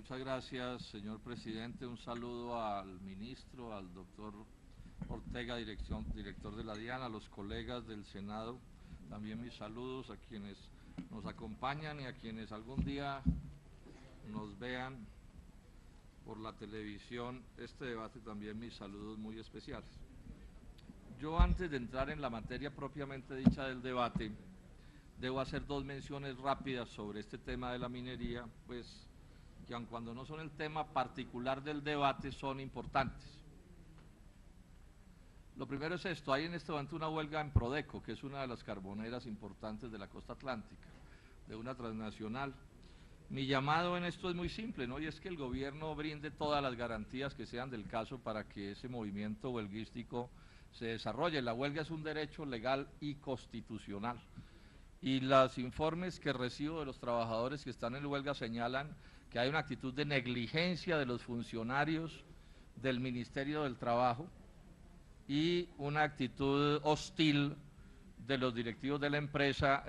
Muchas gracias, señor presidente. Un saludo al ministro, al doctor Ortega, director de la DIAN, a los colegas del Senado. También mis saludos a quienes nos acompañan y a quienes algún día nos vean por la televisión. Este debate también mis saludos muy especiales. Yo, antes de entrar en la materia propiamente dicha del debate, debo hacer dos menciones rápidas sobre este tema de la minería, pues que aun cuando no son el tema particular del debate, son importantes. Lo primero es esto: hay en este momento una huelga en Prodeco, que es una de las carboneras importantes de la costa atlántica, de una transnacional. Mi llamado en esto es muy simple, ¿no? Y es que el gobierno brinde todas las garantías que sean del caso para que ese movimiento huelguístico se desarrolle. La huelga es un derecho legal y constitucional. Y los informes que recibo de los trabajadores que están en huelga señalan que hay una actitud de negligencia de los funcionarios del Ministerio del Trabajo y una actitud hostil de los directivos de la empresa,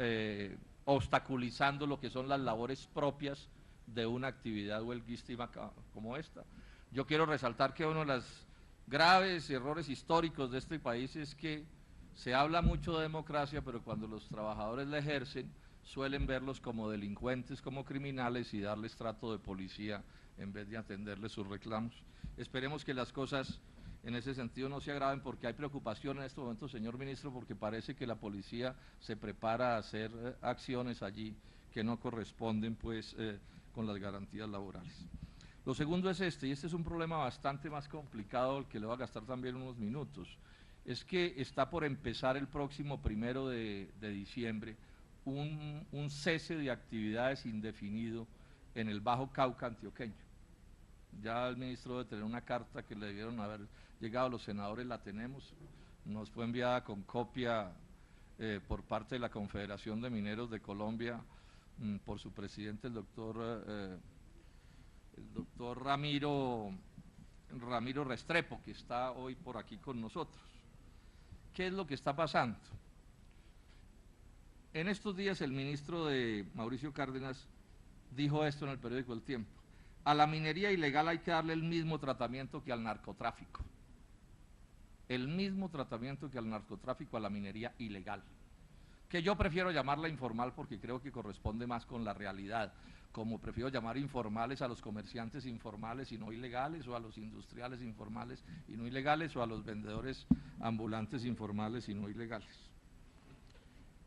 obstaculizando lo que son las labores propias de una actividad huelguística como esta. Yo quiero resaltar que uno de los graves errores históricos de este país es que se habla mucho de democracia, pero cuando los trabajadores la ejercen, suelen verlos como delincuentes, como criminales y darles trato de policía en vez de atenderles sus reclamos. Esperemos que las cosas en ese sentido no se agraven, porque hay preocupación en este momento, señor ministro, porque parece que la policía se prepara a hacer acciones allí que no corresponden pues con las garantías laborales. Lo segundo es y este es un problema bastante más complicado, el que le va a gastar también unos minutos. Es que está por empezar el próximo 1 de diciembre un cese de actividades indefinido en el Bajo Cauca antioqueño. Ya el ministro debe tener una carta que le debieron haber llegado, los senadores la tenemos, nos fue enviada con copia por parte de la Confederación de Mineros de Colombia, por su presidente, el doctor Ramiro Restrepo, que está hoy por aquí con nosotros. ¿Qué es lo que está pasando? En estos días el ministro de Mauricio Cárdenas dijo esto en el periódico El Tiempo: a la minería ilegal hay que darle el mismo tratamiento que al narcotráfico. El mismo tratamiento que al narcotráfico a la minería ilegal, que yo prefiero llamarla informal porque creo que corresponde más con la realidad, como prefiero llamar informales a los comerciantes informales y no ilegales, o a los industriales informales y no ilegales, o a los vendedores ambulantes informales y no ilegales.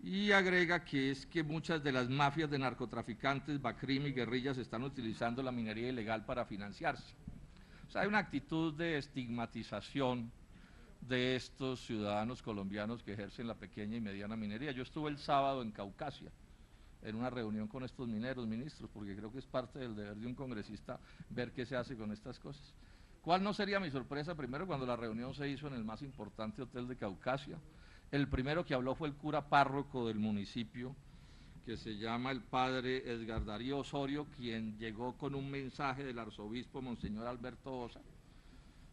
Y agrega que es que muchas de las mafias de narcotraficantes, Bacrim y guerrillas están utilizando la minería ilegal para financiarse. O sea, hay una actitud de estigmatización de estos ciudadanos colombianos que ejercen la pequeña y mediana minería. Yo estuve el sábado en Caucasia, en una reunión con estos mineros, ministros, porque creo que es parte del deber de un congresista ver qué se hace con estas cosas. ¿Cuál no sería mi sorpresa? Primero, cuando la reunión se hizo en el más importante hotel de Caucasia, el primero que habló fue el cura párroco del municipio, que se llama el padre Edgar Darío Osorio, quien llegó con un mensaje del arzobispo Monseñor Alberto Osa.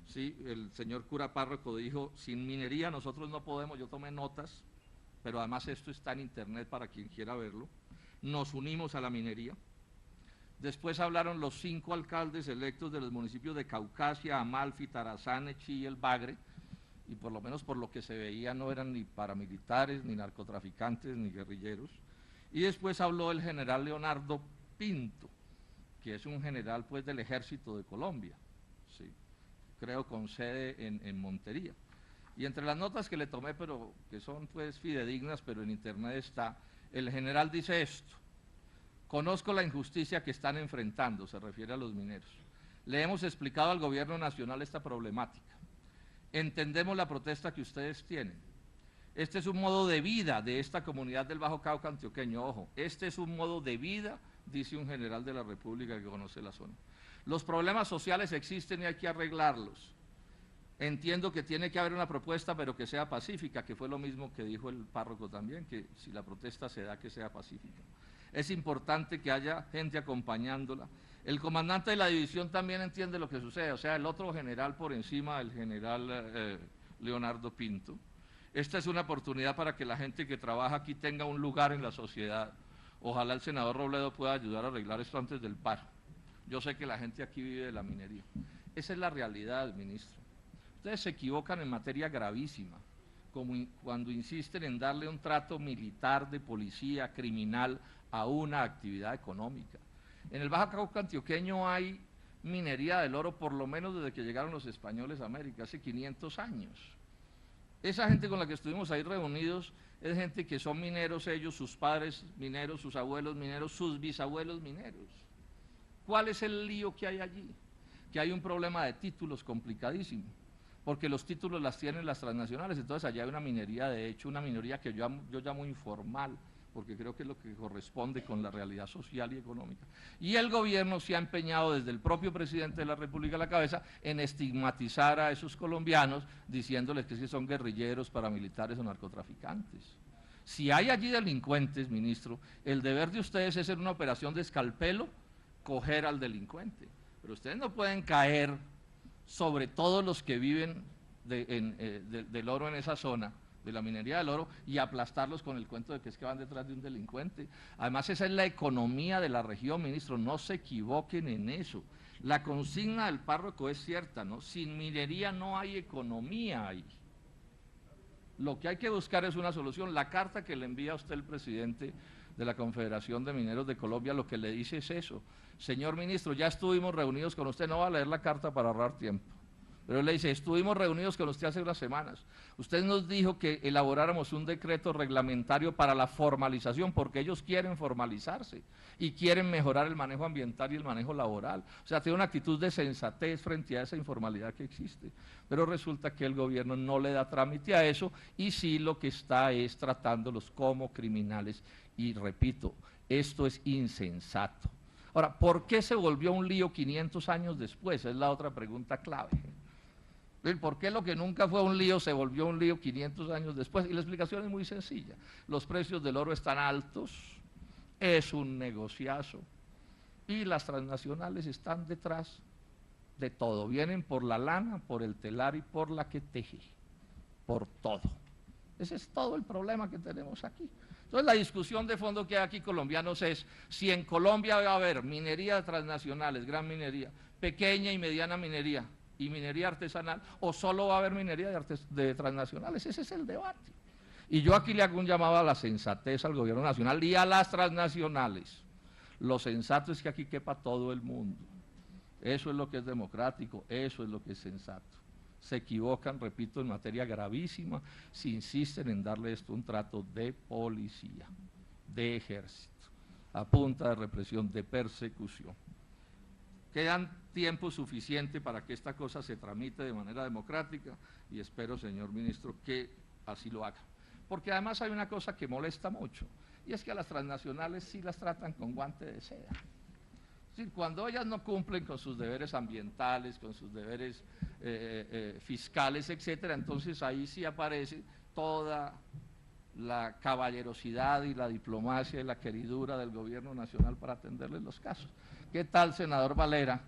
Sí, el señor cura párroco dijo: sin minería nosotros no podemos. Yo tomé notas, pero además esto está en internet para quien quiera verlo. Nos unimos a la minería. Después hablaron los 5 alcaldes electos de los municipios de Caucasia, Amalfi, Tarazán, Echí y El Bagre, y por lo menos por lo que se veía no eran ni paramilitares, ni narcotraficantes, ni guerrilleros. Y después habló el general Leonardo Pinto, que es un general pues del Ejército de Colombia, sí, creo con sede en Montería. Y entre las notas que le tomé, pero que son pues fidedignas, pero en internet está, el general dice esto: conozco la injusticia que están enfrentando, se refiere a los mineros. Le hemos explicado al gobierno nacional esta problemática. Entendemos la protesta que ustedes tienen. Este es un modo de vida de esta comunidad del Bajo Cauca antioqueño. Ojo, este es un modo de vida, dice un general de la República que conoce la zona. Los problemas sociales existen y hay que arreglarlos. Entiendo que tiene que haber una propuesta, pero que sea pacífica, que fue lo mismo que dijo el párroco también, que si la protesta se da, que sea pacífica. Es importante que haya gente acompañándola. El comandante de la división también entiende lo que sucede, o sea, el otro general por encima del general Leonardo Pinto. Esta es una oportunidad para que la gente que trabaja aquí tenga un lugar en la sociedad. Ojalá el senador Robledo pueda ayudar a arreglar esto antes del paro. Yo sé que la gente aquí vive de la minería. Esa es la realidad, ministro. Ustedes se equivocan en materia gravísima, como cuando insisten en darle un trato militar, de policía, criminal, a una actividad económica. En el Bajo Cauca antioqueño hay minería del oro por lo menos desde que llegaron los españoles a América, hace 500 años. Esa gente con la que estuvimos ahí reunidos es gente que son mineros ellos, sus padres mineros, sus abuelos mineros, sus bisabuelos mineros. ¿Cuál es el lío que hay allí? Que hay un problema de títulos complicadísimo, porque los títulos las tienen las transnacionales, entonces allá hay una minería de hecho, una minería que yo llamo informal, porque creo que es lo que corresponde con la realidad social y económica. Y el gobierno se ha empeñado, desde el propio presidente de la República a la cabeza, en estigmatizar a esos colombianos, diciéndoles que son guerrilleros, paramilitares o narcotraficantes. Si hay allí delincuentes, ministro, el deber de ustedes es en una operación de escalpelo, coger al delincuente. Pero ustedes no pueden caer sobre todos los que viven del oro en esa zona, de la minería del oro, y aplastarlos con el cuento de que es que van detrás de un delincuente. Además, esa es la economía de la región, ministro, no se equivoquen en eso. La consigna del párroco es cierta, ¿no? Sin minería no hay economía ahí. Lo que hay que buscar es una solución. La carta que le envía a usted el presidente de la Confederación de Mineros de Colombia, lo que le dice es eso: señor ministro, ya estuvimos reunidos con usted, no va a leer la carta para ahorrar tiempo, pero él le dice, estuvimos reunidos con usted hace unas semanas, usted nos dijo que elaboráramos un decreto reglamentario para la formalización, porque ellos quieren formalizarse y quieren mejorar el manejo ambiental y el manejo laboral, o sea, tiene una actitud de sensatez frente a esa informalidad que existe, pero resulta que el gobierno no le da trámite a eso, y sí lo que está es tratándolos como criminales, y repito, esto es insensato. Ahora, ¿por qué se volvió un lío 500 años después? Es la otra pregunta clave. ¿Por qué lo que nunca fue un lío se volvió un lío 500 años después? Y la explicación es muy sencilla. Los precios del oro están altos, es un negociazo, y las transnacionales están detrás de todo. Vienen por la lana, por el telar y por la que teje, por todo. Ese es todo el problema que tenemos aquí. Entonces, la discusión de fondo que hay aquí, colombianos, es si en Colombia va a haber minería de transnacionales, gran minería, pequeña y mediana minería y minería artesanal, o solo va a haber minería de transnacionales. Ese es el debate. Y yo aquí le hago un llamado a la sensatez al gobierno nacional y a las transnacionales. Lo sensato es que aquí quepa todo el mundo. Eso es lo que es democrático, eso es lo que es sensato. Se equivocan, repito, en materia gravísima, si insisten en darle esto un trato de policía, de ejército, a punta de represión, de persecución. Quedan tiempo suficiente para que esta cosa se tramite de manera democrática, y espero, señor ministro, que así lo haga. Porque además hay una cosa que molesta mucho, y es que a las transnacionales sí las tratan con guante de seda. Cuando ellas no cumplen con sus deberes ambientales, con sus deberes fiscales, etcétera, entonces ahí sí aparece toda la caballerosidad y la diplomacia y la queridura del gobierno nacional para atenderles los casos. ¿Qué tal, senador Valera,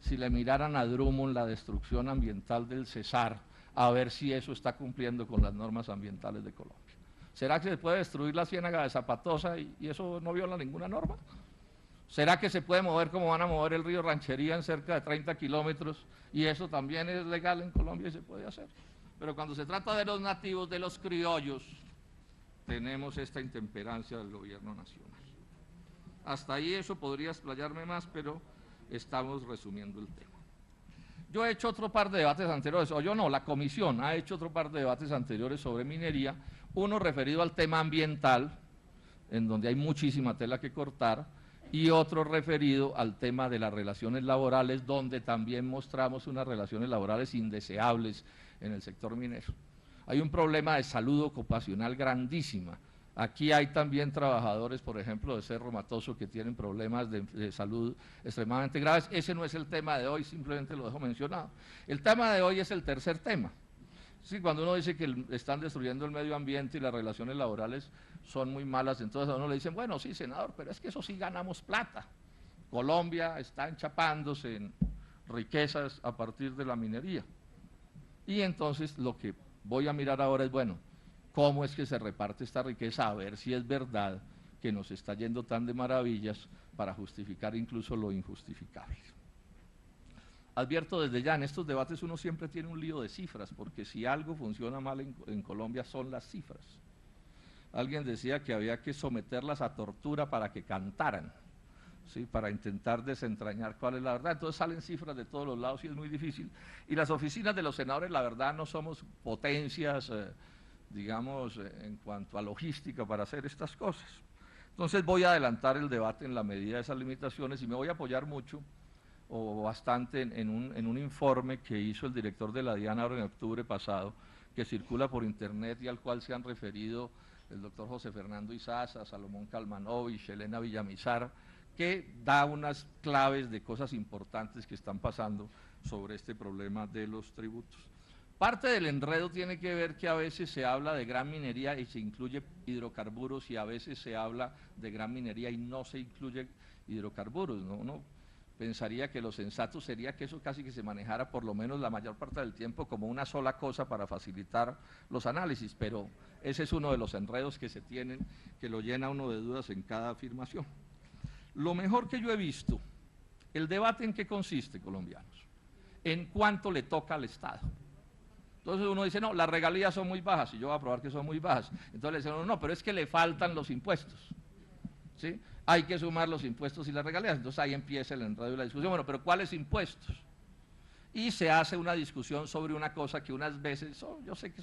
si le miraran a Drummond la destrucción ambiental del Cesar, a ver si eso está cumpliendo con las normas ambientales de Colombia? ¿Será que se puede destruir la ciénaga de Zapatosa y eso no viola ninguna norma? ¿Será que se puede mover como van a mover el río Ranchería en cerca de 30 kilómetros y eso también es legal en Colombia y se puede hacer? Pero cuando se trata de los nativos, de los criollos, tenemos esta intemperancia del gobierno nacional. Hasta ahí eso podría explayarme más, pero estamos resumiendo el tema. Yo he hecho otro par de debates anteriores, o yo no, la comisión ha hecho otro par de debates anteriores sobre minería, uno referido al tema ambiental, en donde hay muchísima tela que cortar, y otro referido al tema de las relaciones laborales, donde también mostramos unas relaciones laborales indeseables en el sector minero. Hay un problema de salud ocupacional grandísima. Aquí hay también trabajadores, por ejemplo, de Cerro Matoso, que tienen problemas de salud extremadamente graves. Ese no es el tema de hoy, simplemente lo dejo mencionado. El tema de hoy es el tercer tema. Sí, cuando uno dice que están destruyendo el medio ambiente y las relaciones laborales son muy malas, entonces a uno le dicen, bueno, sí, senador, pero es que eso sí ganamos plata. Colombia está enchapándose en riquezas a partir de la minería. Y entonces lo que voy a mirar ahora es, bueno, ¿cómo es que se reparte esta riqueza? A ver si es verdad que nos está yendo tan de maravillas para justificar incluso lo injustificable. Advierto desde ya, en estos debates uno siempre tiene un lío de cifras, porque si algo funciona mal en Colombia son las cifras. Alguien decía que había que someterlas a tortura para que cantaran, ¿sí? Para intentar desentrañar cuál es la verdad. Entonces salen cifras de todos los lados y es muy difícil. Y las oficinas de los senadores, la verdad, no somos potencias, digamos, en cuanto a logística para hacer estas cosas. Entonces voy a adelantar el debate en la medida de esas limitaciones y me voy a apoyar mucho o bastante en un informe que hizo el director de la DIAN ahora en octubre pasado, que circula por internet y al cual se han referido el doctor José Fernando Izaza, Salomón Kalmanovich, Elena Villamizar, que da unas claves de cosas importantes que están pasando sobre este problema de los tributos. Parte del enredo tiene que ver que a veces se habla de gran minería y se incluye hidrocarburos y a veces se habla de gran minería y no se incluye hidrocarburos, ¿no? Uno pensaría que lo sensato sería que eso casi que se manejara por lo menos la mayor parte del tiempo como una sola cosa para facilitar los análisis, pero ese es uno de los enredos que se tienen, que lo llena uno de dudas en cada afirmación. Lo mejor que yo he visto, el debate en qué consiste, colombianos, en cuánto le toca al Estado. Entonces uno dice, no, las regalías son muy bajas, y yo voy a probar que son muy bajas. Entonces le dicen, no, pero es que le faltan los impuestos, ¿sí? Hay que sumar los impuestos y las regalías. Entonces ahí empieza el enredo y la discusión. Bueno, pero ¿cuáles impuestos? Y se hace una discusión sobre una cosa que unas veces, yo sé que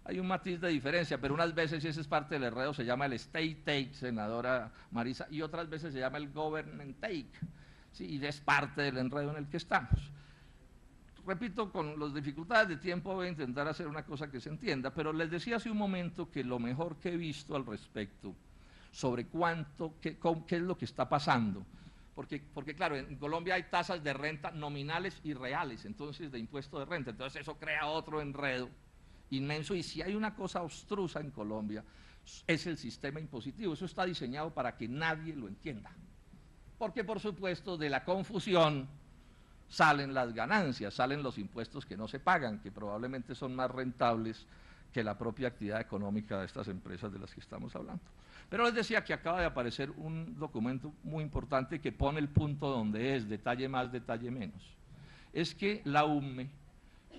hay un matiz de diferencia, pero unas veces, y ese es parte del enredo, se llama el state take, senadora Marisa, y otras veces se llama el government take, ¿sí? Y es parte del enredo en el que estamos. Repito, con las dificultades de tiempo voy a intentar hacer una cosa que se entienda, pero les decía hace un momento que lo mejor que he visto al respecto sobre qué es lo que está pasando, porque claro, en Colombia hay tasas de renta nominales y reales, entonces de impuesto de renta, entonces eso crea otro enredo inmenso, y si hay una cosa obstrusa en Colombia, es el sistema impositivo. Eso está diseñado para que nadie lo entienda, porque por supuesto de la confusión salen las ganancias, salen los impuestos que no se pagan, que probablemente son más rentables que la propia actividad económica de estas empresas de las que estamos hablando. Pero les decía que acaba de aparecer un documento muy importante que pone el punto donde es, detalle más, detalle menos. Es que la UME,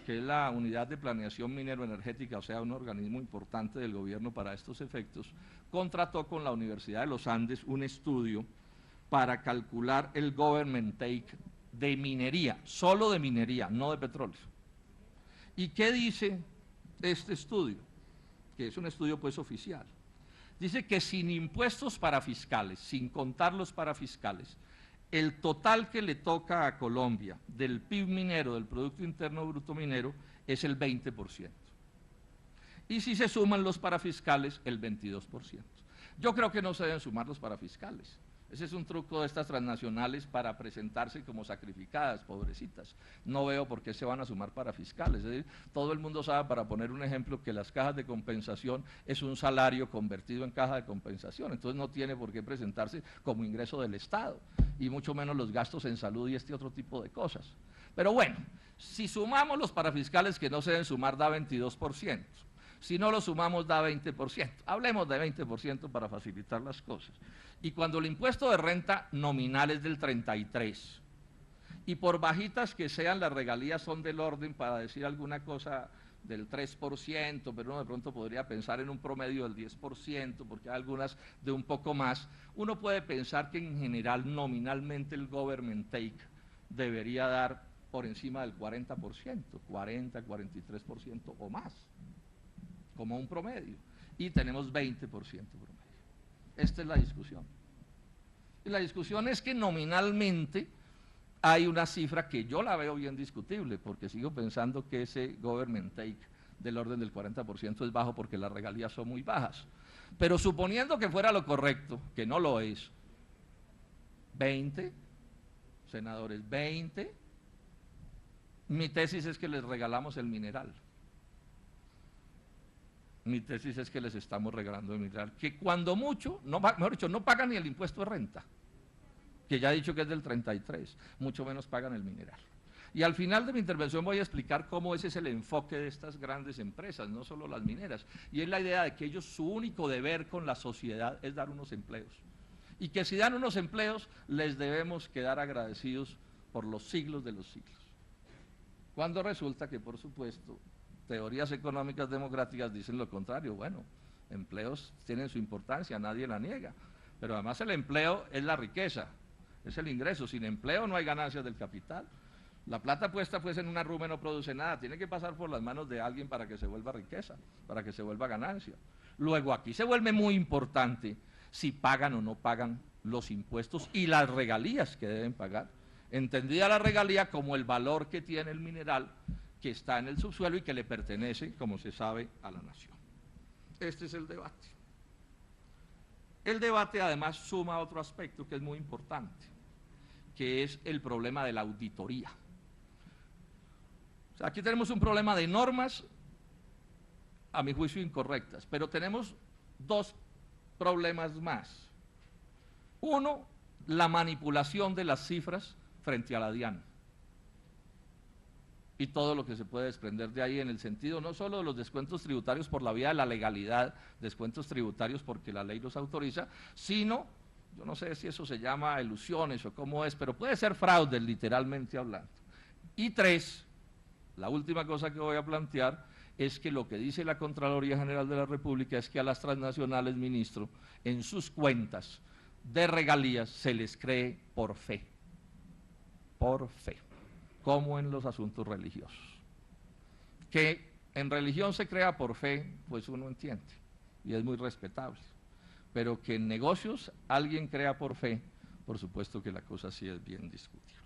que es la Unidad de Planeación Minero-Energética, o sea, un organismo importante del gobierno para estos efectos, contrató con la Universidad de los Andes un estudio para calcular el government take de minería, solo de minería, no de petróleo. ¿Y qué dice este estudio? Que es un estudio pues oficial. Dice que sin impuestos parafiscales, sin contar los parafiscales, el total que le toca a Colombia del PIB minero, del Producto Interno Bruto minero, es el 20%. Y si se suman los parafiscales, el 22%. Yo creo que no se deben sumar los parafiscales. Ese es un truco de estas transnacionales para presentarse como sacrificadas, pobrecitas. No veo por qué se van a sumar parafiscales. Es decir, todo el mundo sabe, para poner un ejemplo, que las cajas de compensación es un salario convertido en caja de compensación. Entonces no tiene por qué presentarse como ingreso del Estado, y mucho menos los gastos en salud y este otro tipo de cosas. Pero bueno, si sumamos los parafiscales que no se deben sumar, da 22%. Si no lo sumamos, da 20%. Hablemos de 20% para facilitar las cosas. Y cuando el impuesto de renta nominal es del 33%, y por bajitas que sean las regalías son del orden, para decir alguna cosa, del 3%, pero uno de pronto podría pensar en un promedio del 10%, porque hay algunas de un poco más, uno puede pensar que en general nominalmente el government take debería dar por encima del 40%, 40, 43% o más, como un promedio, y tenemos 20% promedio. Esta es la discusión. Y la discusión es que nominalmente hay una cifra que yo la veo bien discutible, porque sigo pensando que ese government take del orden del 40% es bajo porque las regalías son muy bajas. Pero suponiendo que fuera lo correcto, que no lo es, 20, senadores, 20, mi tesis es que les regalamos el mineral. Mi tesis es que les estamos regalando el mineral, que cuando mucho, mejor dicho, no pagan ni el impuesto de renta, que ya he dicho que es del 33%, mucho menos pagan el mineral. Y al final de mi intervención voy a explicar cómo ese es el enfoque de estas grandes empresas, no solo las mineras, y es la idea de que ellos su único deber con la sociedad es dar unos empleos, y que si dan unos empleos les debemos quedar agradecidos por los siglos de los siglos. Cuando resulta que, por supuesto, teorías económicas democráticas dicen lo contrario. Bueno, empleos tienen su importancia, nadie la niega, pero además el empleo es la riqueza, es el ingreso. Sin empleo no hay ganancias del capital. La plata puesta pues en una rúa no produce nada, tiene que pasar por las manos de alguien para que se vuelva riqueza, para que se vuelva ganancia. Luego aquí se vuelve muy importante si pagan o no pagan los impuestos y las regalías que deben pagar, entendida la regalía como el valor que tiene el mineral que está en el subsuelo y que le pertenece, como se sabe, a la nación. Este es el debate. El debate además suma otro aspecto que es muy importante, que es el problema de la auditoría. O sea, aquí tenemos un problema de normas, a mi juicio incorrectas, pero tenemos dos problemas más. Uno, la manipulación de las cifras frente a la DIAN y todo lo que se puede desprender de ahí en el sentido no solo de los descuentos tributarios por la vía de la legalidad, descuentos tributarios porque la ley los autoriza, sino, yo no sé si eso se llama ilusiones o cómo es, pero puede ser fraude literalmente hablando. Y tres, la última cosa que voy a plantear es que lo que dice la Contraloría General de la República es que a las transnacionales, ministro, en sus cuentas de regalías se les cree por fe, como en los asuntos religiosos. Que en religión se crea por fe, pues uno entiende, y es muy respetable, pero que en negocios alguien crea por fe, por supuesto que la cosa sí es bien discutible.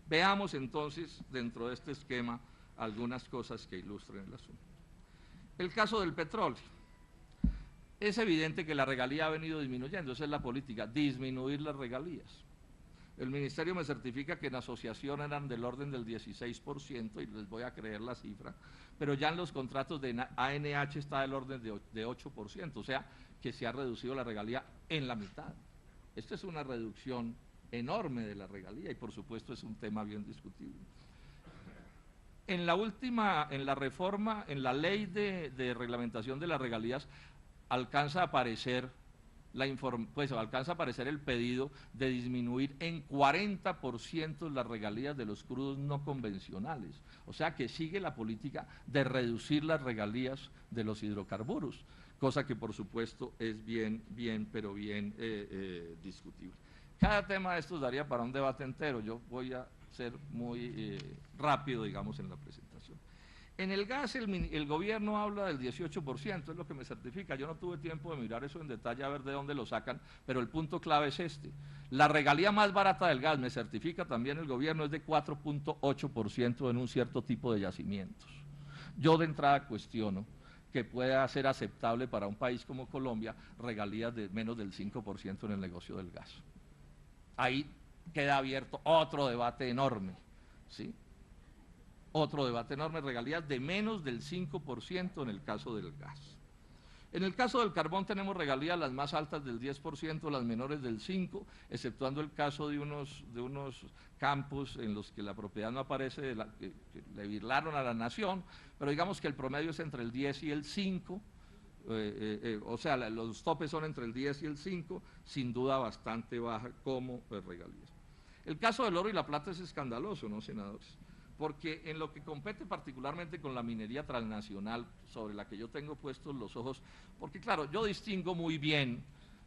Veamos entonces, dentro de este esquema, algunas cosas que ilustren el asunto. El caso del petróleo. Es evidente que la regalía ha venido disminuyendo, esa es la política, disminuir las regalías. El ministerio me certifica que en asociación eran del orden del 16%, y les voy a creer la cifra, pero ya en los contratos de ANH está del orden de 8%, o sea que se ha reducido la regalía en la mitad. Esto es una reducción enorme de la regalía y por supuesto es un tema bien discutible. En la reforma, en la ley de reglamentación de las regalías, alcanza a aparecer el pedido de disminuir en 40% las regalías de los crudos no convencionales. O sea que sigue la política de reducir las regalías de los hidrocarburos, cosa que por supuesto es bien discutible. Cada tema de estos daría para un debate entero, yo voy a ser muy rápido, digamos, en la presentación. En el gas el gobierno habla del 18%, es lo que me certifica. Yo no tuve tiempo de mirar eso en detalle a ver de dónde lo sacan, pero el punto clave es este. La regalía más barata del gas, me certifica también el gobierno, es de 4.8% en un cierto tipo de yacimientos. Yo de entrada cuestiono que pueda ser aceptable para un país como Colombia regalías de menos del 5% en el negocio del gas. Ahí queda abierto otro debate enorme, ¿sí? Otro debate enorme, regalías de menos del 5% en el caso del gas. En el caso del carbón tenemos regalías las más altas del 10%, las menores del 5%, exceptuando el caso de unos campos en los que la propiedad no aparece, que le birlaron a la nación, pero digamos que el promedio es entre el 10 y el 5%, o sea, los topes son entre el 10 y el 5%, sin duda bastante baja como regalías. El caso del oro y la plata es escandaloso, ¿no, senadores? Porque en lo que compete particularmente con la minería transnacional, sobre la que yo tengo puestos los ojos, porque claro, yo distingo muy bien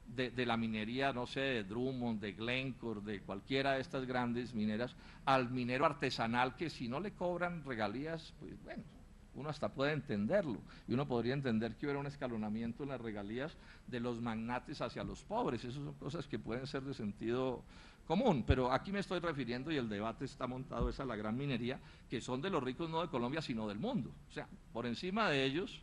de la minería, no sé, de Drummond, de Glencore, de cualquiera de estas grandes mineras, al minero artesanal que si no le cobran regalías, pues bueno, uno hasta puede entenderlo, y uno podría entender que hubiera un escalonamiento en las regalías de los magnates hacia los pobres, esas son cosas que pueden ser de sentido común, pero aquí me estoy refiriendo y el debate está montado es a la gran minería, que son de los ricos no de Colombia sino del mundo, o sea, por encima de ellos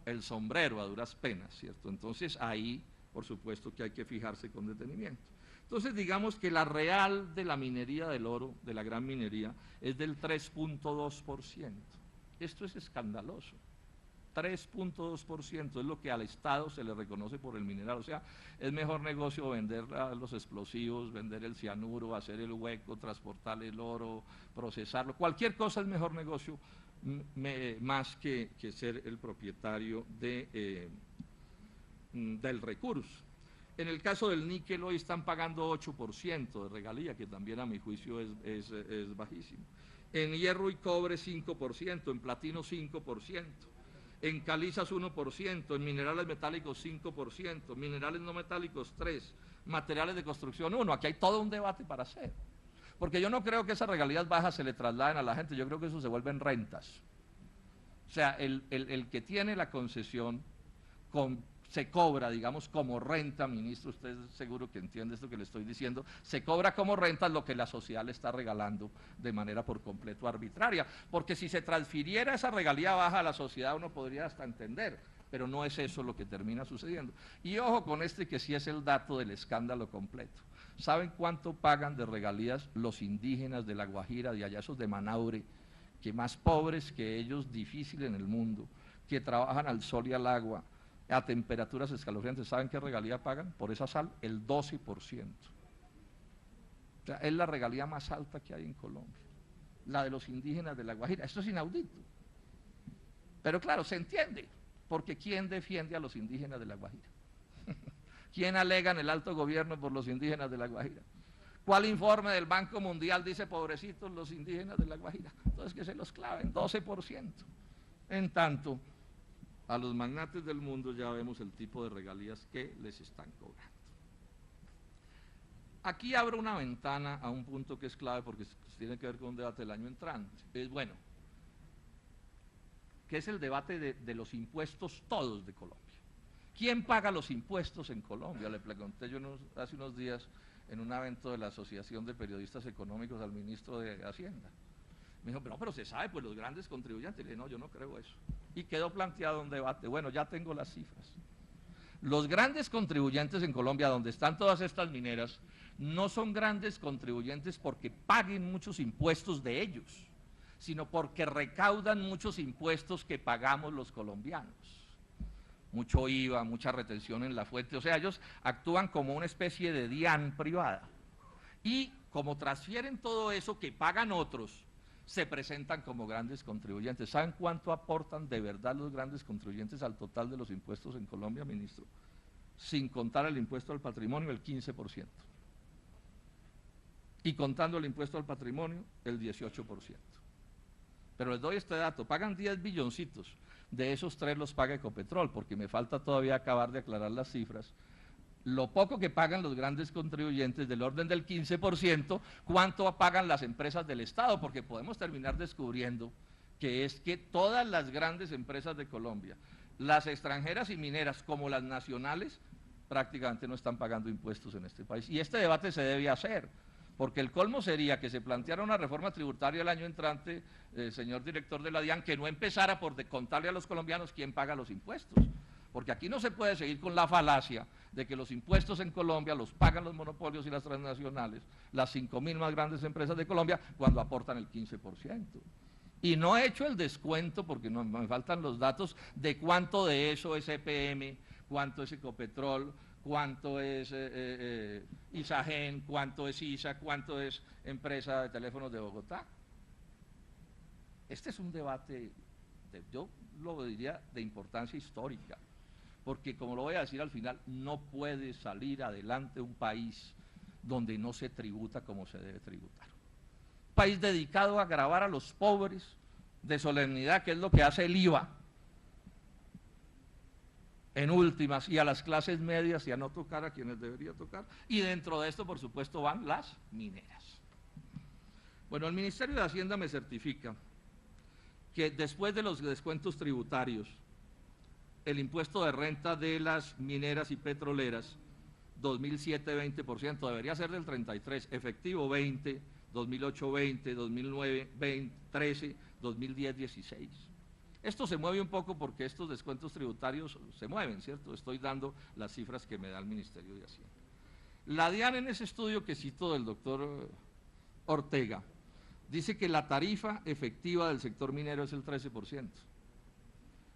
el sombrero a duras penas, ¿cierto? Entonces ahí por supuesto que hay que fijarse con detenimiento. Entonces digamos que la real de la minería del oro, de la gran minería, es del 3.2%. Esto es escandaloso. 3.2% es lo que al Estado se le reconoce por el mineral. O sea, es mejor negocio vender los explosivos, vender el cianuro, hacer el hueco, transportar el oro, procesarlo. Cualquier cosa es mejor negocio más que ser el propietario del recurso. En el caso del níquel hoy están pagando 8% de regalía, que también a mi juicio es bajísimo. En hierro y cobre 5%, en platino 5%, en calizas 1%, en minerales metálicos 5%, minerales no metálicos 3%, materiales de construcción 1%. Aquí hay todo un debate para hacer. Porque yo no creo que esas regalías bajas se le trasladen a la gente, yo creo que eso se vuelven rentas. O sea, el que tiene la concesión se cobra, digamos, como renta, ministro, usted seguro que entiende esto que le estoy diciendo, se cobra como renta lo que la sociedad le está regalando de manera por completo arbitraria, porque si se transfiriera esa regalía baja a la sociedad uno podría hasta entender, pero no es eso lo que termina sucediendo. Y ojo con este que sí es el dato del escándalo completo. ¿Saben cuánto pagan de regalías los indígenas de La Guajira, de allá esos de Manaure, que más pobres que ellos, difícil en el mundo, que trabajan al sol y al agua, a temperaturas escalofriantes? ¿Saben qué regalía pagan por esa sal? El 12%. O sea, es la regalía más alta que hay en Colombia, la de los indígenas de La Guajira. Esto es inaudito. Pero claro, se entiende, porque ¿quién defiende a los indígenas de La Guajira? ¿Quién alega en el alto gobierno por los indígenas de La Guajira? ¿Cuál informe del Banco Mundial dice pobrecitos los indígenas de La Guajira? Entonces que se los claven, 12%. En tanto, a los magnates del mundo ya vemos el tipo de regalías que les están cobrando. Aquí abro una ventana a un punto que es clave porque tiene que ver con un debate del año entrante. Bueno, que es el debate de los impuestos todos de Colombia. ¿Quién paga los impuestos en Colombia? Le pregunté yo hace unos días en un evento de la Asociación de Periodistas Económicos al ministro de Hacienda. Me dijo, pero se sabe, pues los grandes contribuyentes. Le dije, no, yo no creo eso. Y quedó planteado un debate. Bueno, ya tengo las cifras. Los grandes contribuyentes en Colombia, donde están todas estas mineras, no son grandes contribuyentes porque paguen muchos impuestos de ellos, sino porque recaudan muchos impuestos que pagamos los colombianos. Mucho IVA, mucha retención en la fuente. O sea, ellos actúan como una especie de DIAN privada. Y como transfieren todo eso que pagan otros, se presentan como grandes contribuyentes. ¿Saben cuánto aportan de verdad los grandes contribuyentes al total de los impuestos en Colombia, ministro? Sin contar el impuesto al patrimonio, el 15%. Y contando el impuesto al patrimonio, el 18%. Pero les doy este dato, pagan 10 billoncitos, de esos 3 los paga Ecopetrol, porque me falta todavía acabar de aclarar las cifras. Lo poco que pagan los grandes contribuyentes, del orden del 15%, ¿cuánto pagan las empresas del Estado? Porque podemos terminar descubriendo que es que todas las grandes empresas de Colombia, las extranjeras y mineras como las nacionales, prácticamente no están pagando impuestos en este país. Y este debate se debe hacer, porque el colmo sería que se planteara una reforma tributaria el año entrante, señor director de la DIAN, que no empezara por contarle a los colombianos quién paga los impuestos. Porque aquí no se puede seguir con la falacia de que los impuestos en Colombia los pagan los monopolios y las transnacionales, las 5.000 más grandes empresas de Colombia, cuando aportan el 15%. Y no he hecho el descuento, porque no, me faltan los datos, de cuánto de eso es EPM, cuánto es Ecopetrol, cuánto es Isagen, cuánto es ISA, cuánto es Empresa de Teléfonos de Bogotá. Este es un debate, yo lo diría, de importancia histórica, porque como lo voy a decir al final, no puede salir adelante un país donde no se tributa como se debe tributar. Un país dedicado a gravar a los pobres de solemnidad, que es lo que hace el IVA, en últimas, y a las clases medias y a no tocar a quienes debería tocar, y dentro de esto, por supuesto, van las mineras. Bueno, el Ministerio de Hacienda me certifica que después de los descuentos tributarios, el impuesto de renta de las mineras y petroleras, 2007 20%, debería ser del 33%, efectivo 20%, 2008 20%, 2009 20%, 13%, 2010 16%. Esto se mueve un poco porque estos descuentos tributarios se mueven, ¿cierto? Estoy dando las cifras que me da el Ministerio de Hacienda. La DIAN, en ese estudio que cito del doctor Ortega, dice que la tarifa efectiva del sector minero es el 13%.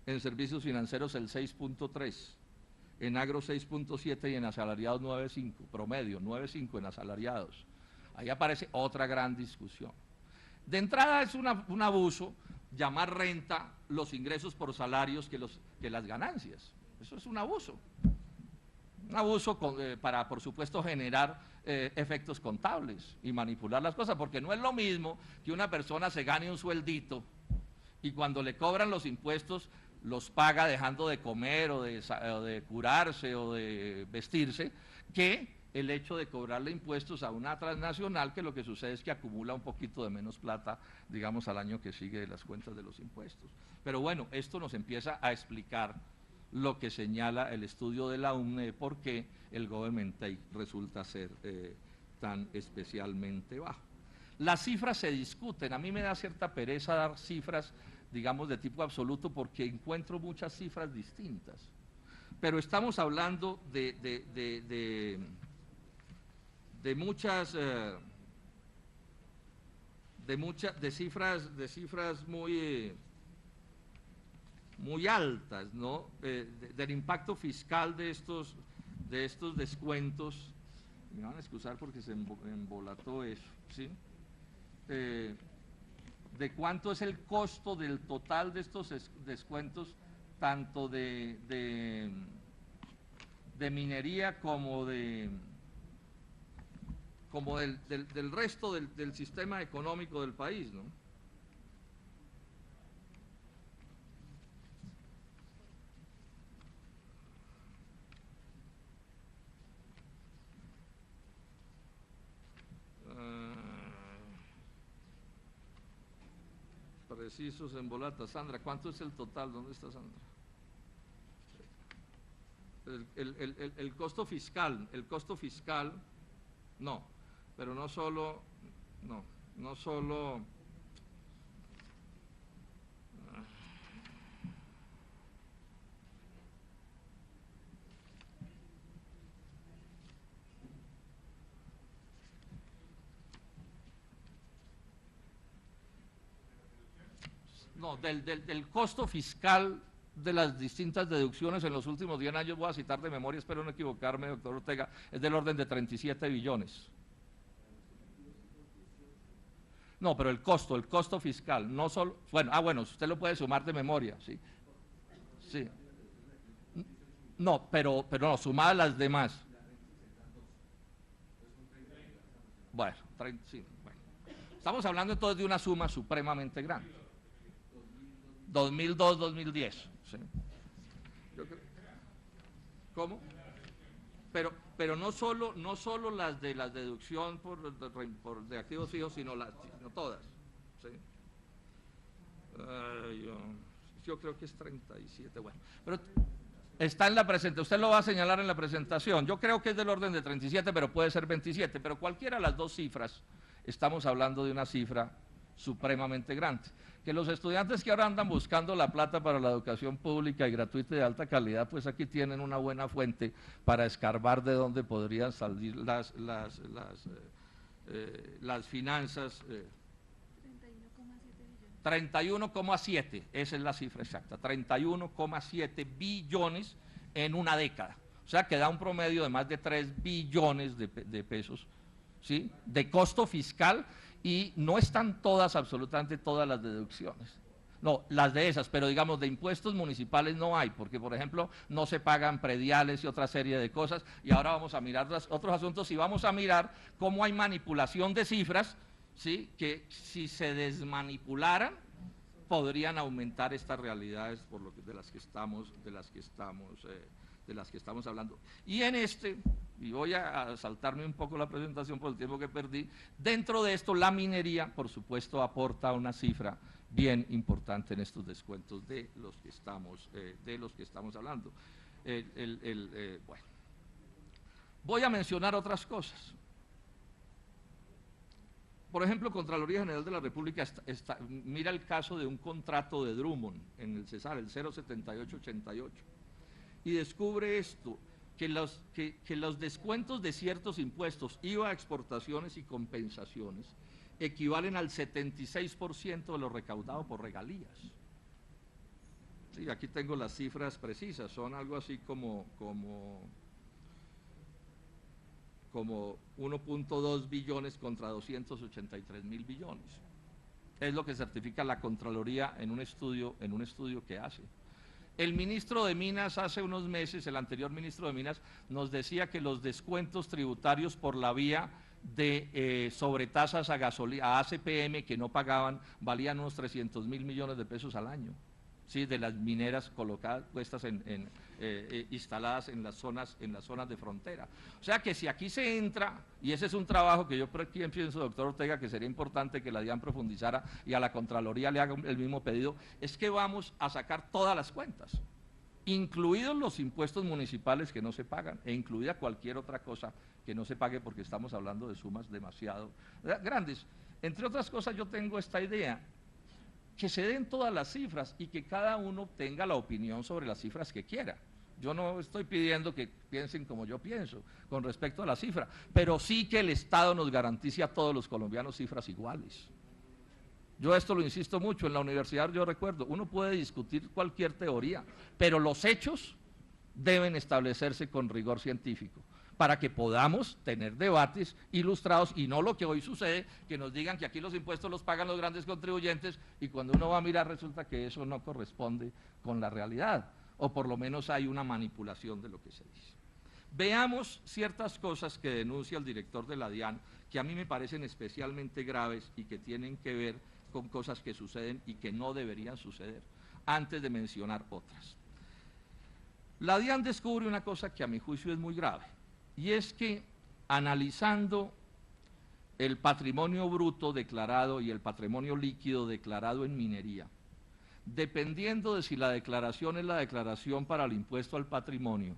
en servicios financieros el 6.3%, en agro 6.7% y en asalariados 9.5%, promedio 9.5% en asalariados. Ahí aparece otra gran discusión. De entrada es un abuso llamar renta los ingresos por salarios que las ganancias. Eso es un abuso. Un abuso para, por supuesto, generar efectos contables y manipular las cosas, porque no es lo mismo que una persona se gane un sueldito y cuando le cobran los impuestos los paga dejando de comer o de curarse o de vestirse, que el hecho de cobrarle impuestos a una transnacional, que lo que sucede es que acumula un poquito de menos plata, digamos, al año que sigue de las cuentas de los impuestos. Pero bueno, esto nos empieza a explicar lo que señala el estudio de la UNE de por qué el government take resulta ser tan especialmente bajo. Las cifras se discuten, a mí me da cierta pereza dar cifras, digamos, de tipo absoluto, porque encuentro muchas cifras distintas, pero estamos hablando de cifras muy altas, ¿no? Del impacto fiscal de estos descuentos. Me van a excusar porque se embolató eso, ¿sí? De cuánto es el costo del total de estos descuentos, tanto de minería como del resto del sistema económico del país, ¿no? Precisos en bolata. Sandra, ¿cuánto es el total? ¿Dónde está Sandra? El costo fiscal, no, pero no solo, del costo fiscal de las distintas deducciones en los últimos 10 años, voy a citar de memoria, espero no equivocarme, doctor Ortega, es del orden de 37 billones. No, pero el costo fiscal, no solo, bueno, usted lo puede sumar de memoria, sí. Sí. No, pero no, sumadas las demás. Bueno, sí, bueno. Estamos hablando entonces de una suma supremamente grande. 2002-2010. ¿Sí? ¿Cómo? Pero no solo las de la deducción de activos fijos, sino todas. ¿Sí? Yo creo que es 37, bueno. Pero está en la presentación, usted lo va a señalar en la presentación. Yo creo que es del orden de 37, pero puede ser 27. Pero cualquiera de las dos cifras, estamos hablando de una cifra supremamente grande. Que los estudiantes que ahora andan buscando la plata para la educación pública y gratuita y de alta calidad, pues aquí tienen una buena fuente para escarbar de dónde podrían salir las finanzas. 31,7, esa es la cifra exacta, 31,7 billones en una década. O sea que da un promedio de más de 3 billones de pesos, ¿sí?, de costo fiscal. Y no están todas, absolutamente todas las deducciones. No, las de esas, pero digamos de impuestos municipales no hay, porque por ejemplo no se pagan prediales y otra serie de cosas, y ahora vamos a mirar otros asuntos y vamos a mirar cómo hay manipulación de cifras, ¿sí?, que si se desmanipularan podrían aumentar estas realidades de las que estamos hablando. Y y voy a saltarme un poco la presentación por el tiempo que perdí, dentro de esto la minería, por supuesto, aporta una cifra bien importante en estos descuentos de los que estamos hablando. Bueno, voy a mencionar otras cosas. Por ejemplo, Contraloría General de la República mira el caso de un contrato de Drummond en el Cesar, el 07888, y descubre esto, que los descuentos de ciertos impuestos, IVA, exportaciones y compensaciones, equivalen al 76% de lo recaudado por regalías. Sí, aquí tengo las cifras precisas, son algo así como 1.2 billones contra 283.000 billones. Es lo que certifica la Contraloría en un estudio que hace. El ministro de Minas hace unos meses, el anterior ministro de Minas, nos decía que los descuentos tributarios por la vía de sobretasas a gasolina, a ACPM que no pagaban, valían unos 300.000 millones de pesos al año, ¿sí? De las mineras colocadas, puestas instaladas en las zonas de frontera. O sea que si aquí se entra, y ese es un trabajo que yo pienso, doctor Ortega, que sería importante que la DIAN profundizara y a la Contraloría le haga el mismo pedido, es que vamos a sacar todas las cuentas, incluidos los impuestos municipales que no se pagan, e incluida cualquier otra cosa que no se pague, porque estamos hablando de sumas demasiado grandes. Entre otras cosas, yo tengo esta idea, que se den todas las cifras y que cada uno tenga la opinión sobre las cifras que quiera. Yo no estoy pidiendo que piensen como yo pienso con respecto a la cifra, pero sí que el Estado nos garantice a todos los colombianos cifras iguales. Yo esto lo insisto mucho, en la universidad yo recuerdo, uno puede discutir cualquier teoría, pero los hechos deben establecerse con rigor científico, para que podamos tener debates ilustrados y no lo que hoy sucede, que nos digan que aquí los impuestos los pagan los grandes contribuyentes y cuando uno va a mirar resulta que eso no corresponde con la realidad, o por lo menos hay una manipulación de lo que se dice. Veamos ciertas cosas que denuncia el director de la DIAN, que a mí me parecen especialmente graves y que tienen que ver con cosas que suceden y que no deberían suceder, antes de mencionar otras. La DIAN descubre una cosa que a mi juicio es muy grave, y es que analizando el patrimonio bruto declarado y el patrimonio líquido declarado en minería, dependiendo de si la declaración es la declaración para el impuesto al patrimonio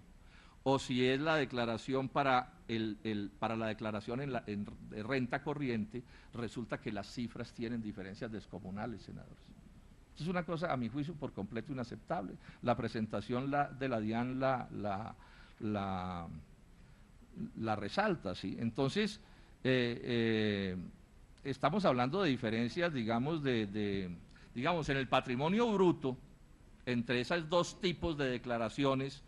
o si es la declaración para la declaración en renta corriente, resulta que las cifras tienen diferencias descomunales, senadores. Esto es una cosa, a mi juicio, por completo inaceptable. La presentación de la DIAN la resalta, ¿sí? Entonces, estamos hablando de diferencias, digamos, digamos, en el patrimonio bruto, entre esos dos tipos de declaraciones,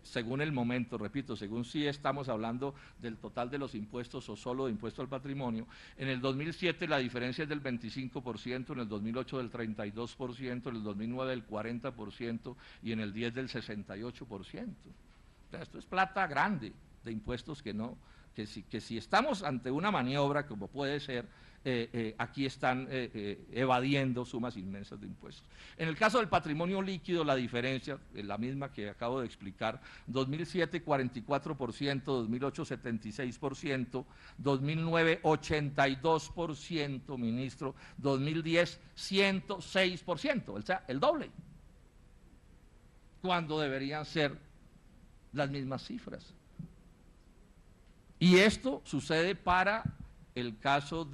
según el momento, repito, según si estamos hablando del total de los impuestos o solo de impuesto al patrimonio, en el 2007 la diferencia es del 25%, en el 2008 del 32%, en el 2009 del 40% y en el 10 del 68%. O sea, esto es plata grande de impuestos que si estamos ante una maniobra, como puede ser, aquí están evadiendo sumas inmensas de impuestos. En el caso del patrimonio líquido, la diferencia es la misma que acabo de explicar: 2007 44%, 2008 76%, 2009 82%, ministro, 2010 106%, o sea, el doble, cuando deberían ser las mismas cifras. Y esto sucede para el caso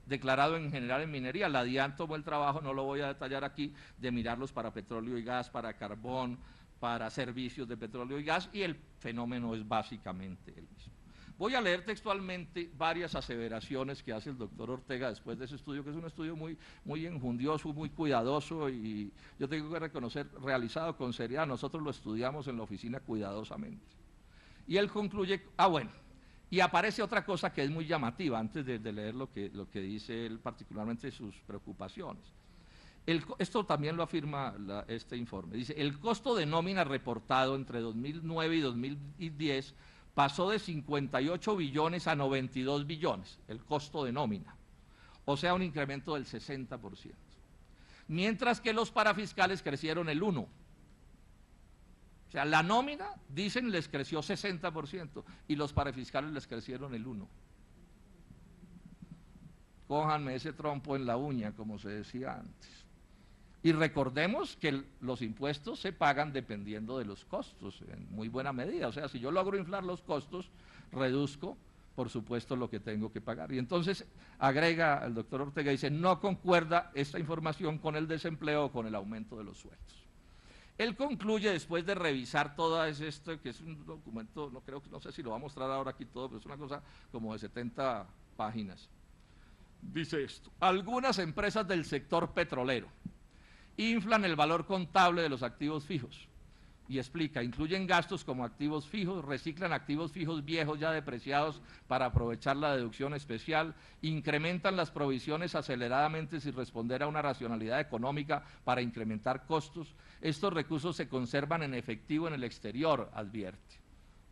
declarado en general en minería. La DIAN tomó el trabajo, no lo voy a detallar aquí, de mirarlos para petróleo y gas, para carbón, para servicios de petróleo y gas, y el fenómeno es básicamente el mismo. Voy a leer textualmente varias aseveraciones que hace el doctor Ortega después de ese estudio, que es un estudio muy enjundioso, muy cuidadoso, y yo tengo que reconocer, realizado con seriedad. Nosotros lo estudiamos en la oficina cuidadosamente. Y él concluye, y aparece otra cosa que es muy llamativa, antes de leer lo que dice él, particularmente sus preocupaciones. Esto también lo afirma este informe. Dice: el costo de nómina reportado entre 2009 y 2010 pasó de 58 billones a 92 billones, el costo de nómina, o sea, un incremento del 60%. Mientras que los parafiscales crecieron el 1%. O sea, la nómina, dicen, les creció 60% y los parafiscales les crecieron el 1%. Cójanme ese trompo en la uña, como se decía antes. Y recordemos que los impuestos se pagan dependiendo de los costos, en muy buena medida. O sea, si yo logro inflar los costos, reduzco, por supuesto, lo que tengo que pagar. Y entonces agrega el doctor Ortega, dice: no concuerda esta información con el desempleo o con el aumento de los sueldos. Él concluye, después de revisar todo esto, que es un documento, no sé si lo va a mostrar ahora aquí todo, pero es una cosa como de 70 páginas. Dice esto: algunas empresas del sector petrolero Inflan el valor contable de los activos fijos. Y explica, incluyen gastos como activos fijos, reciclan activos fijos viejos ya depreciados para aprovechar la deducción especial, incrementan las provisiones aceleradamente sin responder a una racionalidad económica para incrementar costos. Estos recursos se conservan en efectivo en el exterior, advierte.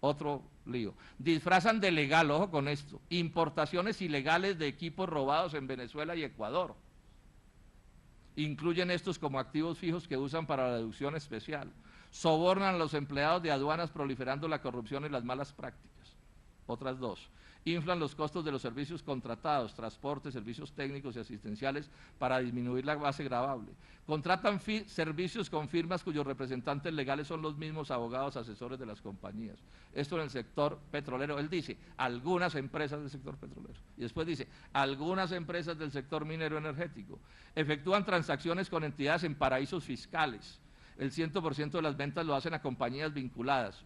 Otro lío. Disfrazan de legal, ojo con esto, importaciones ilegales de equipos robados en Venezuela y Ecuador. Incluyen estos como activos fijos que usan para la deducción especial. Sobornan a los empleados de aduanas proliferando la corrupción y las malas prácticas. Otras dos. Inflan los costos de los servicios contratados, transporte, servicios técnicos y asistenciales para disminuir la base gravable. Contratan servicios con firmas cuyos representantes legales son los mismos abogados asesores de las compañías. Esto en el sector petrolero. Él dice, algunas empresas del sector petrolero. Y después dice, algunas empresas del sector minero energético. Efectúan transacciones con entidades en paraísos fiscales. El 100% de las ventas lo hacen a compañías vinculadas.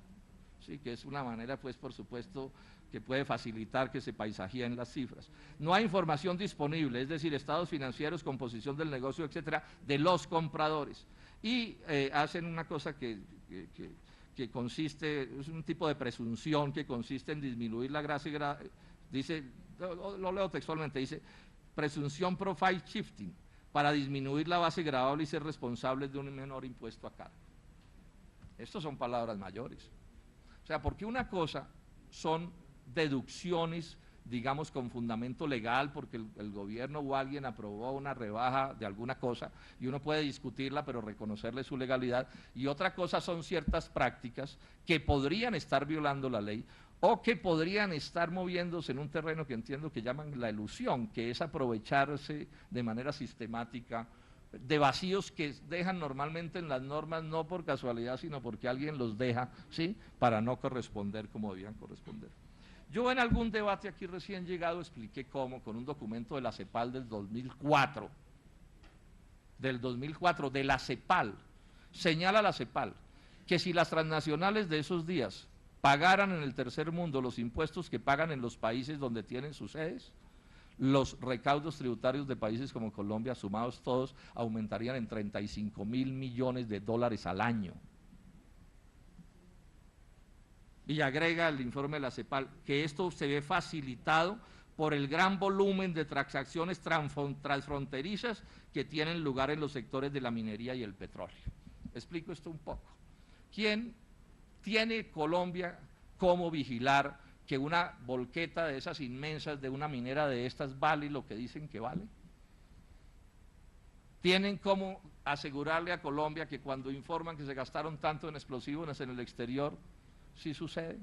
Sí, que es una manera, pues, por supuesto, que puede facilitar que se paisajeen las cifras. No hay información disponible, es decir, estados financieros, composición del negocio, etcétera, de los compradores. Y hacen una cosa que consiste, es un tipo de presunción que consiste en disminuir la gracia, dice, lo leo textualmente, dice, presunción profile shifting, para disminuir la base gravable y ser responsables de un menor impuesto a cargo. Estas son palabras mayores. O sea, porque una cosa son deducciones, digamos, con fundamento legal, porque el gobierno o alguien aprobó una rebaja de alguna cosa, y uno puede discutirla, pero reconocerle su legalidad, y otra cosa son ciertas prácticas que podrían estar violando la ley, o que podrían estar moviéndose en un terreno que entiendo que llaman la elusión, que es aprovecharse de manera sistemática de vacíos que dejan normalmente en las normas, no por casualidad, sino porque alguien los deja, ¿sí?, para no corresponder como debían corresponder. Yo en algún debate aquí recién llegado expliqué cómo, con un documento de la CEPAL del 2004, de la CEPAL, señala la CEPAL que si las transnacionales de esos días pagaran en el tercer mundo los impuestos que pagan en los países donde tienen sus sedes, los recaudos tributarios de países como Colombia, sumados todos, aumentarían en 35.000 millones de dólares al año. Y agrega el informe de la CEPAL que esto se ve facilitado por el gran volumen de transacciones transfronterizas que tienen lugar en los sectores de la minería y el petróleo. Explico esto un poco. ¿Quién tiene Colombia cómo vigilar que una volqueta de esas inmensas, de una minera de estas, vale lo que dicen que vale? ¿Tienen cómo asegurarle a Colombia que cuando informan que se gastaron tanto en explosivos en el exterior, sí sucede?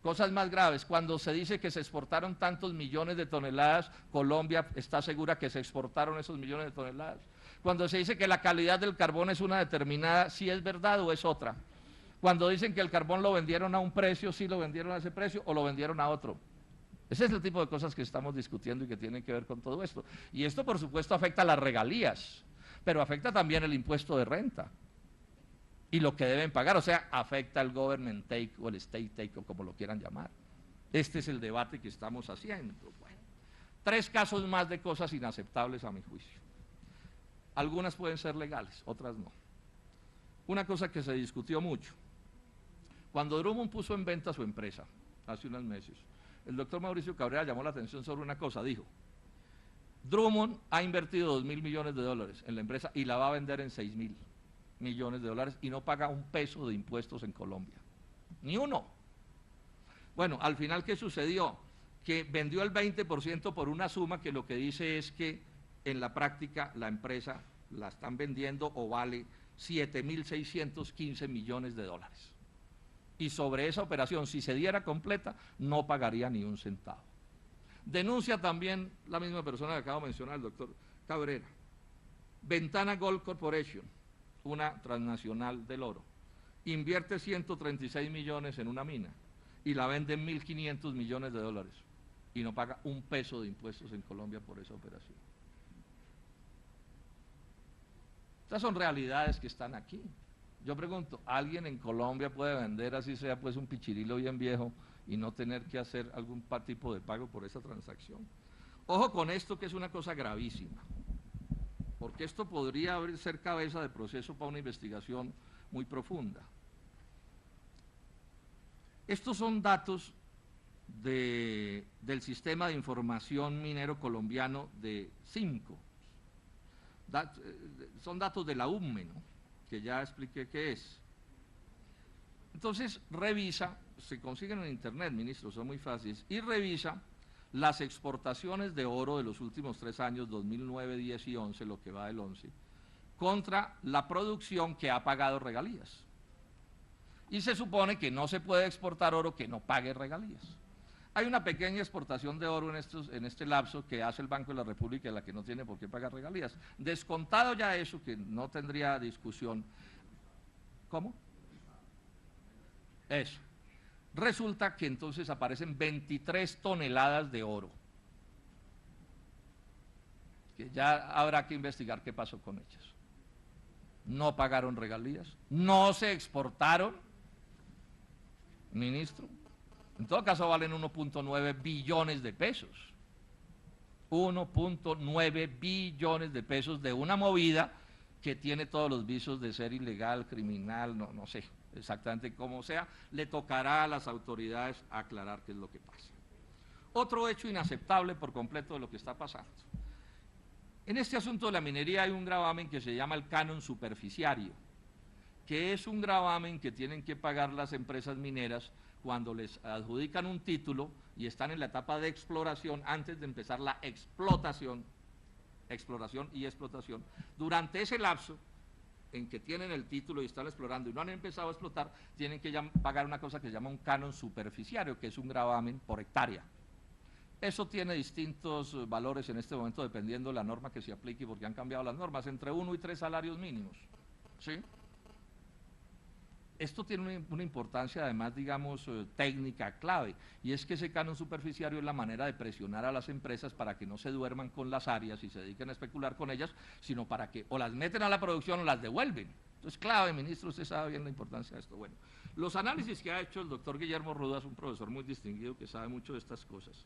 Cosas más graves, cuando se dice que se exportaron tantos millones de toneladas, Colombia está segura que se exportaron esos millones de toneladas. Cuando se dice que la calidad del carbón es una determinada, ¿sí es verdad o es otra? Cuando dicen que el carbón lo vendieron a un precio, ¿sí lo vendieron a ese precio o lo vendieron a otro? Ese es el tipo de cosas que estamos discutiendo y que tienen que ver con todo esto. Y esto, por supuesto, afecta a las regalías, pero afecta también el impuesto de renta y lo que deben pagar, o sea, afecta al government take o el state take o como lo quieran llamar. Este es el debate que estamos haciendo. Bueno, 3 casos más de cosas inaceptables a mi juicio. Algunas pueden ser legales, otras no. Una cosa que se discutió mucho, cuando Drummond puso en venta su empresa, hace unos meses, el doctor Mauricio Cabrera llamó la atención sobre una cosa, dijo, Drummond ha invertido 2.000 millones de dólares en la empresa y la va a vender en 6.000 millones de dólares y no paga un peso de impuestos en Colombia, ni uno. Bueno, al final, ¿qué sucedió? Que vendió el 20% por una suma que lo que dice es que en la práctica la empresa la están vendiendo o vale 7.615 millones de dólares. Y sobre esa operación, si se diera completa, no pagaría ni un centavo. Denuncia también la misma persona que acabo de mencionar, el doctor Cabrera. Ventana Gold Corporation, una transnacional del oro, invierte 136 millones en una mina y la vende en 1.500 millones de dólares y no paga un peso de impuestos en Colombia por esa operación. Estas son realidades que están aquí. Yo pregunto, ¿alguien en Colombia puede vender así sea pues un pichirilo bien viejo y no tener que hacer algún tipo de pago por esa transacción? Ojo con esto, que es una cosa gravísima. porque esto podría ser cabeza de proceso para una investigación muy profunda. Estos son datos del Sistema de Información Minero Colombiano de CIMCO. Son datos de la UMME, ¿no?, que ya expliqué qué es. Entonces, revisa, se consiguen en internet, ministro, son muy fáciles, y revisa las exportaciones de oro de los últimos 3 años, 2009, 10 y 11, lo que va del 11, contra la producción que ha pagado regalías. Y se supone que no se puede exportar oro que no pague regalías. Hay una pequeña exportación de oro en este lapso que hace el Banco de la República, la que no tiene por qué pagar regalías. Descontado ya eso, que no tendría discusión. ¿Cómo? Eso. Resulta que entonces aparecen 23 toneladas de oro, que ya habrá que investigar qué pasó con ellas. No pagaron regalías, no se exportaron, ministro. En todo caso valen 1.9 billones de pesos. 1.9 billones de pesos de una movida que tiene todos los visos de ser ilegal, criminal, no sé exactamente cómo sea. Le tocará a las autoridades aclarar qué es lo que pasa. Otro hecho inaceptable por completo de lo que está pasando. En este asunto de la minería hay un gravamen que se llama el canon superficiario, que es un gravamen que tienen que pagar las empresas mineras cuando les adjudican un título y están en la etapa de exploración antes de empezar la explotación y explotación. Durante ese lapso en que tienen el título y están explorando y no han empezado a explotar, tienen que pagar una cosa que se llama un canon superficiario, que es un gravamen por hectárea. Eso tiene distintos valores en este momento dependiendo de la norma que se aplique, porque han cambiado las normas, entre 1 y 3 salarios mínimos, ¿sí? Esto tiene una importancia además, digamos, técnica clave, y es que ese canon superficiario es la manera de presionar a las empresas para que no se duerman con las áreas y se dediquen a especular con ellas, sino para que o las meten a la producción o las devuelven. Entonces, clave, ministro, usted sabe bien la importancia de esto. Bueno, los análisis que ha hecho el doctor Guillermo Rudas, un profesor muy distinguido que sabe mucho de estas cosas,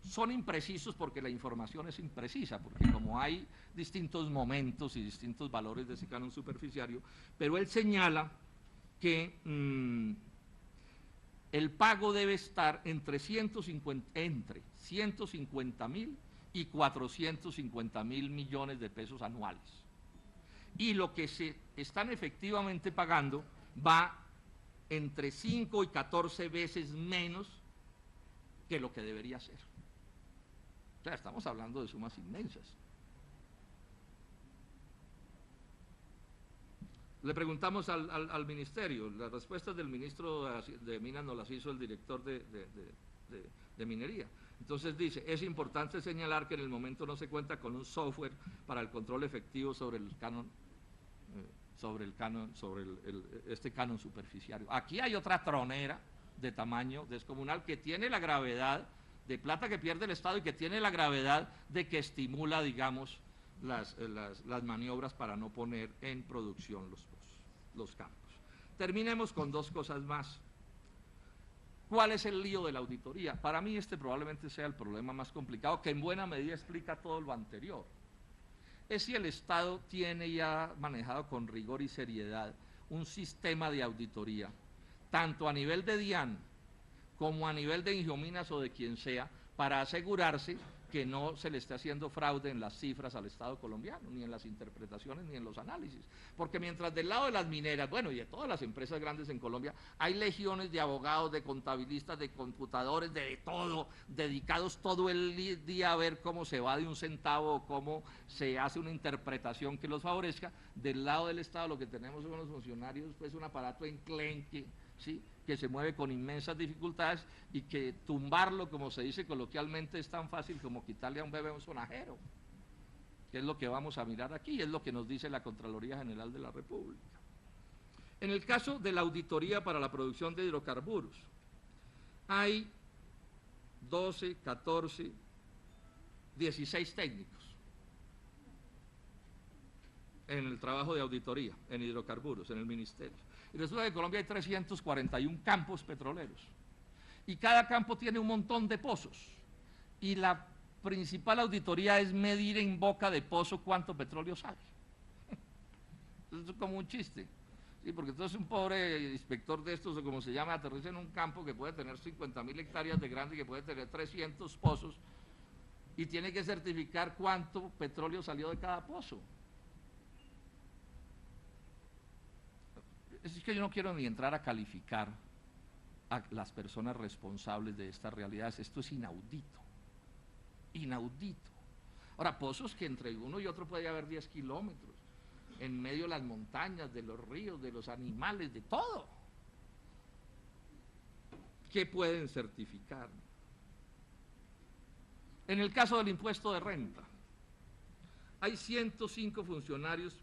son imprecisos porque la información es imprecisa, porque como hay distintos momentos y distintos valores de ese canon superficiario, pero él señala que el pago debe estar entre 150.000 y 450.000 millones de pesos anuales. Y lo que se están efectivamente pagando va entre 5 y 14 veces menos que lo que debería ser. O sea, estamos hablando de sumas inmensas. Le preguntamos al ministerio, las respuestas del ministro de Minas nos las hizo el director de Minería. Entonces dice, es importante señalar que en el momento no se cuenta con un software para el control efectivo sobre el canon, este canon superficiario. Aquí hay otra tronera de tamaño descomunal que tiene la gravedad de plata que pierde el Estado y que tiene la gravedad de que estimula, digamos, las maniobras para no poner en producción los campos. Terminemos con 2 cosas más. ¿Cuál es el lío de la auditoría? Para mí este probablemente sea el problema más complicado, que en buena medida explica todo lo anterior. Es si el Estado tiene ya manejado con rigor y seriedad un sistema de auditoría, tanto a nivel de DIAN como a nivel de Ingeominas o de quien sea, para asegurarse que no se le esté haciendo fraude en las cifras al Estado colombiano, ni en las interpretaciones, ni en los análisis. Porque mientras del lado de las mineras, bueno, y de todas las empresas grandes en Colombia, hay legiones de abogados, de contabilistas, de computadores, de todo, dedicados todo el día a ver cómo se va de un centavo o cómo se hace una interpretación que los favorezca, del lado del Estado lo que tenemos son los funcionarios, pues un aparato enclenque, ¿sí?, que se mueve con inmensas dificultades y que tumbarlo, como se dice coloquialmente, es tan fácil como quitarle a un bebé un sonajero, que es lo que vamos a mirar aquí, es lo que nos dice la Contraloría General de la República. En el caso de la auditoría para la producción de hidrocarburos, hay 12, 14, 16 técnicos en el trabajo de auditoría en hidrocarburos, en el ministerio. Y resulta que en Colombia hay 341 campos petroleros. Y cada campo tiene un montón de pozos. Y la principal auditoría es medir en boca de pozo cuánto petróleo sale. Eso es como un chiste. Sí, porque entonces un pobre inspector de estos, o como se llama, aterriza en un campo que puede tener 50.000 hectáreas de grande y que puede tener 300 pozos y tiene que certificar cuánto petróleo salió de cada pozo. Es que yo no quiero ni entrar a calificar a las personas responsables de estas realidades. Esto es inaudito, inaudito. Ahora, pozos que entre uno y otro puede haber 10 kilómetros, en medio de las montañas, de los ríos, de los animales, de todo. ¿Qué pueden certificar? En el caso del impuesto de renta, hay 105 funcionarios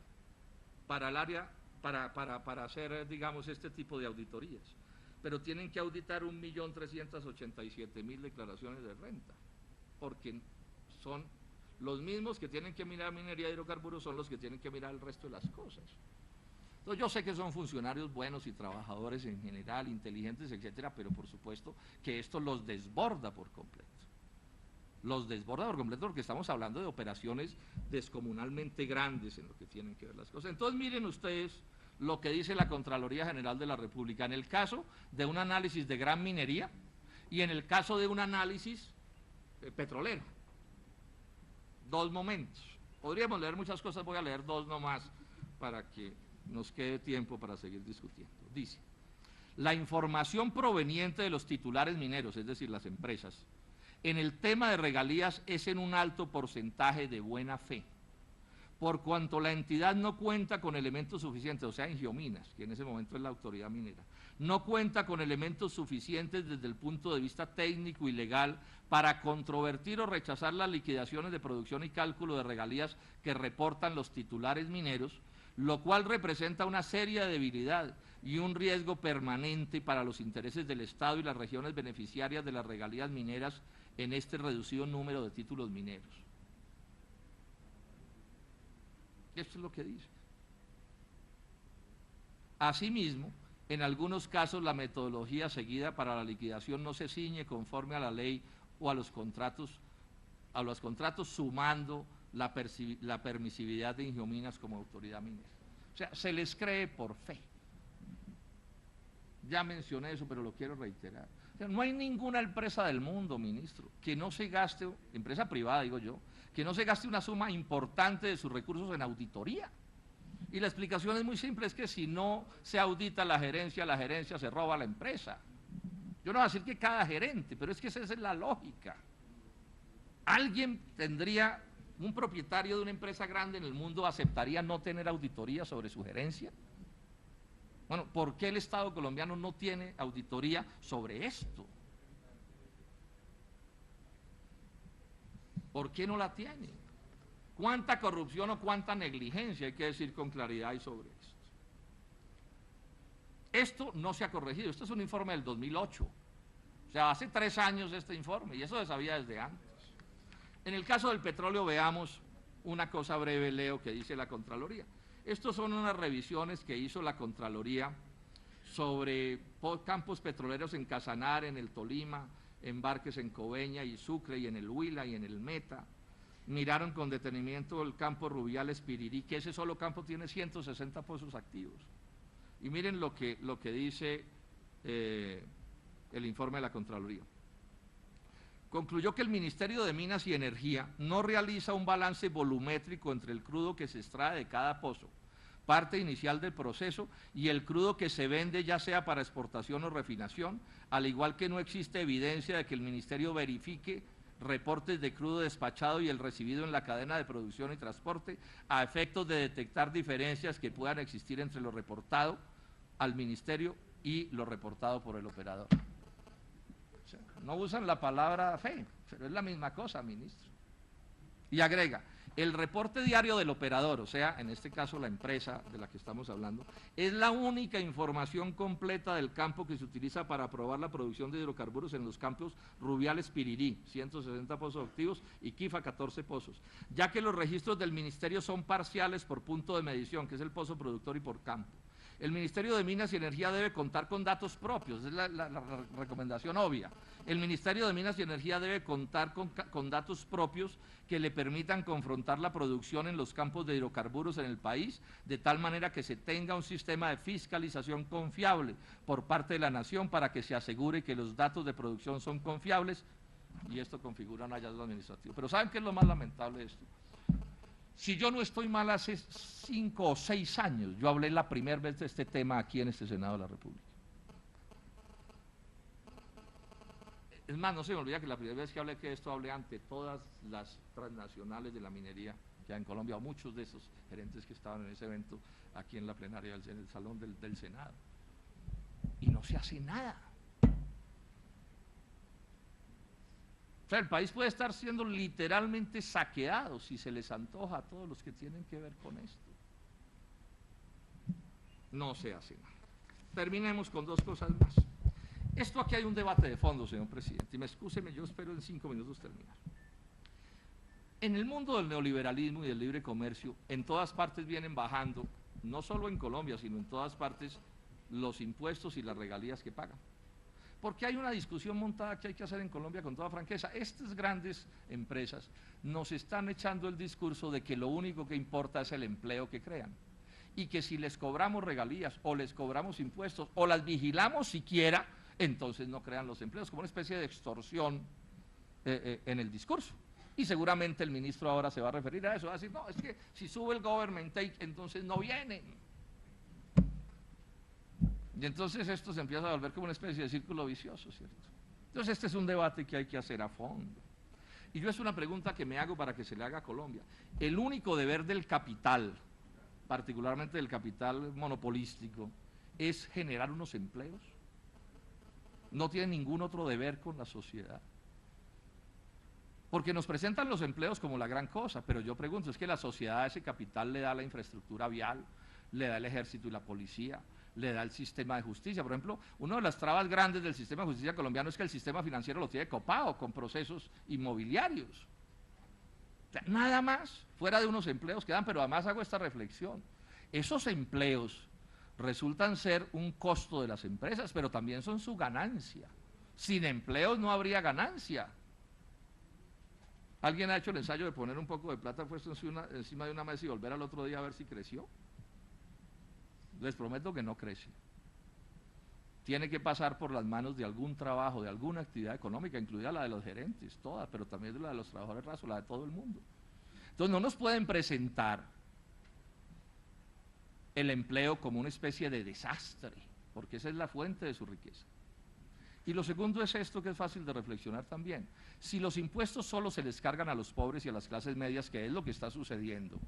para el área, para hacer, digamos, este tipo de auditorías, pero tienen que auditar 1.387.000 declaraciones de renta, porque son los mismos que tienen que mirar minería y hidrocarburos, son los que tienen que mirar el resto de las cosas. Entonces yo sé que son funcionarios buenos y trabajadores en general, inteligentes, etcétera, pero por supuesto que esto los desborda por completo. Los desborda por completo porque estamos hablando de operaciones descomunalmente grandes en lo que tienen que ver las cosas. Entonces miren ustedes lo que dice la Contraloría General de la República en el caso de un análisis de gran minería y en el caso de un análisis petrolero. Dos momentos. Podríamos leer muchas cosas, voy a leer dos nomás para que nos quede tiempo para seguir discutiendo. Dice, la información proveniente de los titulares mineros, es decir, las empresas, en el tema de regalías es en un alto porcentaje de buena fe, por cuanto la entidad no cuenta con elementos suficientes, o sea, Ingiominas, que en ese momento es la autoridad minera, no cuenta con elementos suficientes desde el punto de vista técnico y legal para controvertir o rechazar las liquidaciones de producción y cálculo de regalías que reportan los titulares mineros, lo cual representa una seria debilidad y un riesgo permanente para los intereses del Estado y las regiones beneficiarias de las regalías mineras en este reducido número de títulos mineros. Esto es lo que dice. Asimismo, en algunos casos la metodología seguida para la liquidación no se ciñe conforme a la ley o a los contratos sumando la permisividad de Ingiominas como autoridad minera. O sea, se les cree por fe. Ya mencioné eso, pero lo quiero reiterar. O sea, no hay ninguna empresa del mundo, ministro, que no se gaste, empresa privada digo yo, que no se gaste una suma importante de sus recursos en auditoría. Y la explicación es muy simple, es que si no se audita la gerencia se roba la empresa. Yo no voy a decir que cada gerente, pero es que esa es la lógica. ¿Alguien tendría, un propietario de una empresa grande en el mundo aceptaría no tener auditoría sobre su gerencia? Bueno, ¿por qué el Estado colombiano no tiene auditoría sobre esto? ¿Por qué no la tiene? ¿Cuánta corrupción o cuánta negligencia, hay que decir con claridad, hay sobre esto? Esto no se ha corregido, esto es un informe del 2008, o sea, hace 3 años este informe, y eso se sabía desde antes. En el caso del petróleo veamos una cosa breve, leo, que dice la Contraloría. Estos son unas revisiones que hizo la Contraloría sobre campos petroleros en Casanare, en el Tolima, embarques en Coveña y Sucre y en el Huila y en el Meta. Miraron con detenimiento el campo Rubiales Pirirí, que ese solo campo tiene 160 pozos activos. Y miren lo que dice el informe de la Contraloría. Concluyó que el Ministerio de Minas y Energía no realiza un balance volumétrico entre el crudo que se extrae de cada pozo, parte inicial del proceso, y el crudo que se vende ya sea para exportación o refinación, al igual que no existe evidencia de que el Ministerio verifique reportes de crudo despachado y el recibido en la cadena de producción y transporte a efectos de detectar diferencias que puedan existir entre lo reportado al Ministerio y lo reportado por el operador. O sea, no usan la palabra fe, pero es la misma cosa, ministro. Y agrega, el reporte diario del operador, o sea, en este caso la empresa de la que estamos hablando, es la única información completa del campo que se utiliza para aprobar la producción de hidrocarburos en los campos Rubiales Pirirí, 160 pozos activos, y Quifa, 14 pozos, ya que los registros del Ministerio son parciales por punto de medición, que es el pozo productor, y por campo. El Ministerio de Minas y Energía debe contar con datos propios, es la recomendación obvia. El Ministerio de Minas y Energía debe contar con datos propios que le permitan confrontar la producción en los campos de hidrocarburos en el país, de tal manera que se tenga un sistema de fiscalización confiable por parte de la nación para que se asegure que los datos de producción son confiables, y esto configura un hallazgo administrativo. Pero ¿saben qué es lo más lamentable de esto? Si yo no estoy mal, hace 5 o 6 años yo hablé la primera vez de este tema aquí en este Senado de la República. Es más, no se me olvida que la primera vez que hablé de esto, hablé ante todas las transnacionales de la minería que hay en Colombia, o muchos de esos gerentes que estaban en ese evento aquí en la plenaria, en el salón del Senado. Y no se hace nada. O sea, el país puede estar siendo literalmente saqueado si se les antoja a todos los que tienen que ver con esto. No se hace nada. Terminemos con 2 cosas más. Esto aquí hay un debate de fondo, señor presidente, y me excúseme, yo espero en 5 minutos terminar. En el mundo del neoliberalismo y del libre comercio, en todas partes vienen bajando, no solo en Colombia, sino en todas partes, los impuestos y las regalías que pagan. Porque hay una discusión montada que hay que hacer en Colombia con toda franqueza. Estas grandes empresas nos están echando el discurso de que lo único que importa es el empleo que crean. Y que si les cobramos regalías o les cobramos impuestos o las vigilamos siquiera, entonces no crean los empleos, como una especie de extorsión en el discurso. Y seguramente el ministro ahora se va a referir a eso, va a decir, no, es que si sube el government take, entonces no vienen. Y entonces esto se empieza a volver como una especie de círculo vicioso, ¿cierto? Entonces este es un debate que hay que hacer a fondo. Y yo es una pregunta que me hago para que se le haga a Colombia. El único deber del capital, particularmente del capital monopolístico, es generar unos empleos. No tiene ningún otro deber con la sociedad. Porque nos presentan los empleos como la gran cosa, pero yo pregunto, ¿es que la sociedad a ese capital le da la infraestructura vial, le da el ejército y la policía, le da el sistema de justicia? Por ejemplo, una de las trabas grandes del sistema de justicia colombiano es que el sistema financiero lo tiene copado con procesos inmobiliarios. O sea, nada más, fuera de unos empleos que dan, pero además hago esta reflexión. Esos empleos resultan ser un costo de las empresas, pero también son su ganancia. Sin empleos no habría ganancia. ¿Alguien ha hecho el ensayo de poner un poco de plata puesto encima de una mesa y volver al otro día a ver si creció? Les prometo que no crece. Tiene que pasar por las manos de algún trabajo, de alguna actividad económica, incluida la de los gerentes, toda, pero también la de los trabajadores rasos, la de todo el mundo. Entonces no nos pueden presentar el empleo como una especie de desastre, porque esa es la fuente de su riqueza. Y lo segundo es esto, que es fácil de reflexionar también. Si los impuestos solo se les cargan a los pobres y a las clases medias, que es lo que está sucediendo,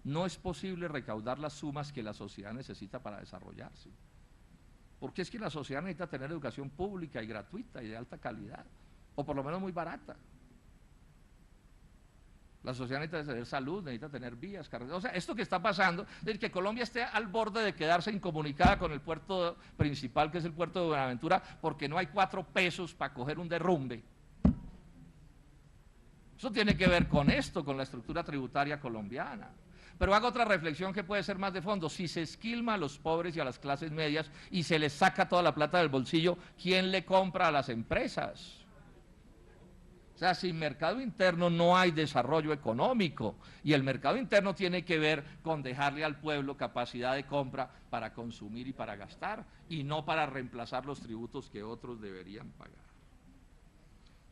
no es posible recaudar las sumas que la sociedad necesita para desarrollarse. Porque es que la sociedad necesita tener educación pública y gratuita y de alta calidad, o por lo menos muy barata. La sociedad necesita tener salud, necesita tener vías, carreteras. O sea, esto que está pasando es que Colombia esté al borde de quedarse incomunicada con el puerto principal, que es el puerto de Buenaventura, porque no hay 4 pesos para coger un derrumbe. Eso tiene que ver con esto, con la estructura tributaria colombiana. Pero hago otra reflexión que puede ser más de fondo. Si se esquilma a los pobres y a las clases medias y se les saca toda la plata del bolsillo, ¿quién le compra a las empresas? O sea, sin mercado interno no hay desarrollo económico, y el mercado interno tiene que ver con dejarle al pueblo capacidad de compra para consumir y para gastar, y no para reemplazar los tributos que otros deberían pagar.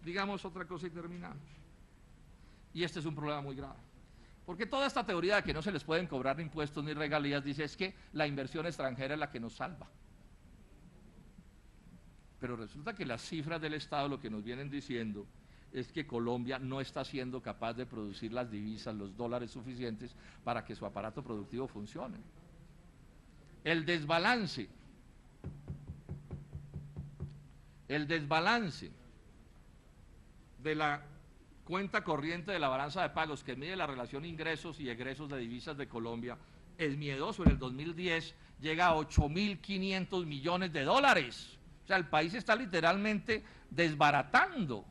Digamos otra cosa y terminamos. Y este es un problema muy grave, porque toda esta teoría de que no se les pueden cobrar ni impuestos ni regalías dice es que la inversión extranjera es la que nos salva. Pero resulta que las cifras del Estado lo que nos vienen diciendo es que Colombia no está siendo capaz de producir las divisas, los dólares suficientes para que su aparato productivo funcione. El desbalance de la cuenta corriente de la balanza de pagos que mide la relación ingresos y egresos de divisas de Colombia es miedoso. En el 2010 llega a 8.500 millones de dólares. O sea, el país está literalmente desbaratando.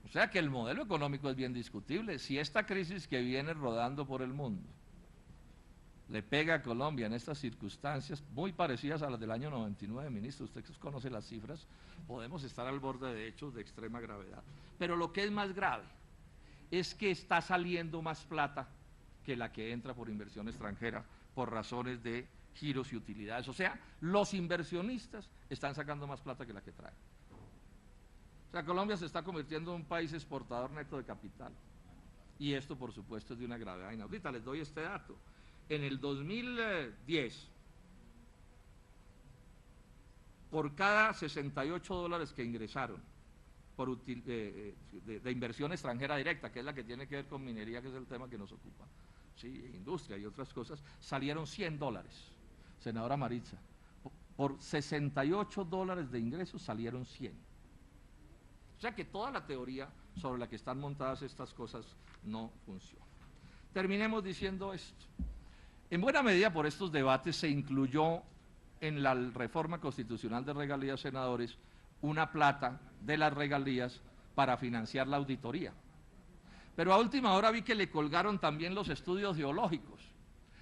O sea que el modelo económico es bien discutible. Si esta crisis que viene rodando por el mundo le pega a Colombia en estas circunstancias muy parecidas a las del año 99, ministro, usted conoce las cifras, podemos estar al borde de hechos de extrema gravedad. Pero lo que es más grave es que está saliendo más plata que la que entra por inversión extranjera por razones de giros y utilidades. O sea, los inversionistas están sacando más plata que la que traen. O sea, Colombia se está convirtiendo en un país exportador neto de capital. Y esto, por supuesto, es de una gravedad inaudita. Les doy este dato. En el 2010, por cada 68 dólares que ingresaron de inversión extranjera directa, que es la que tiene que ver con minería, que es el tema que nos ocupa, sí, industria y otras cosas, salieron 100 dólares. Senadora Maritza, por 68 dólares de ingresos salieron 100. O sea que toda la teoría sobre la que están montadas estas cosas no funciona. Terminemos diciendo esto. En buena medida por estos debates se incluyó en la reforma constitucional de regalías, senadores, una plata de las regalías para financiar la auditoría. Pero a última hora vi que le colgaron también los estudios geológicos.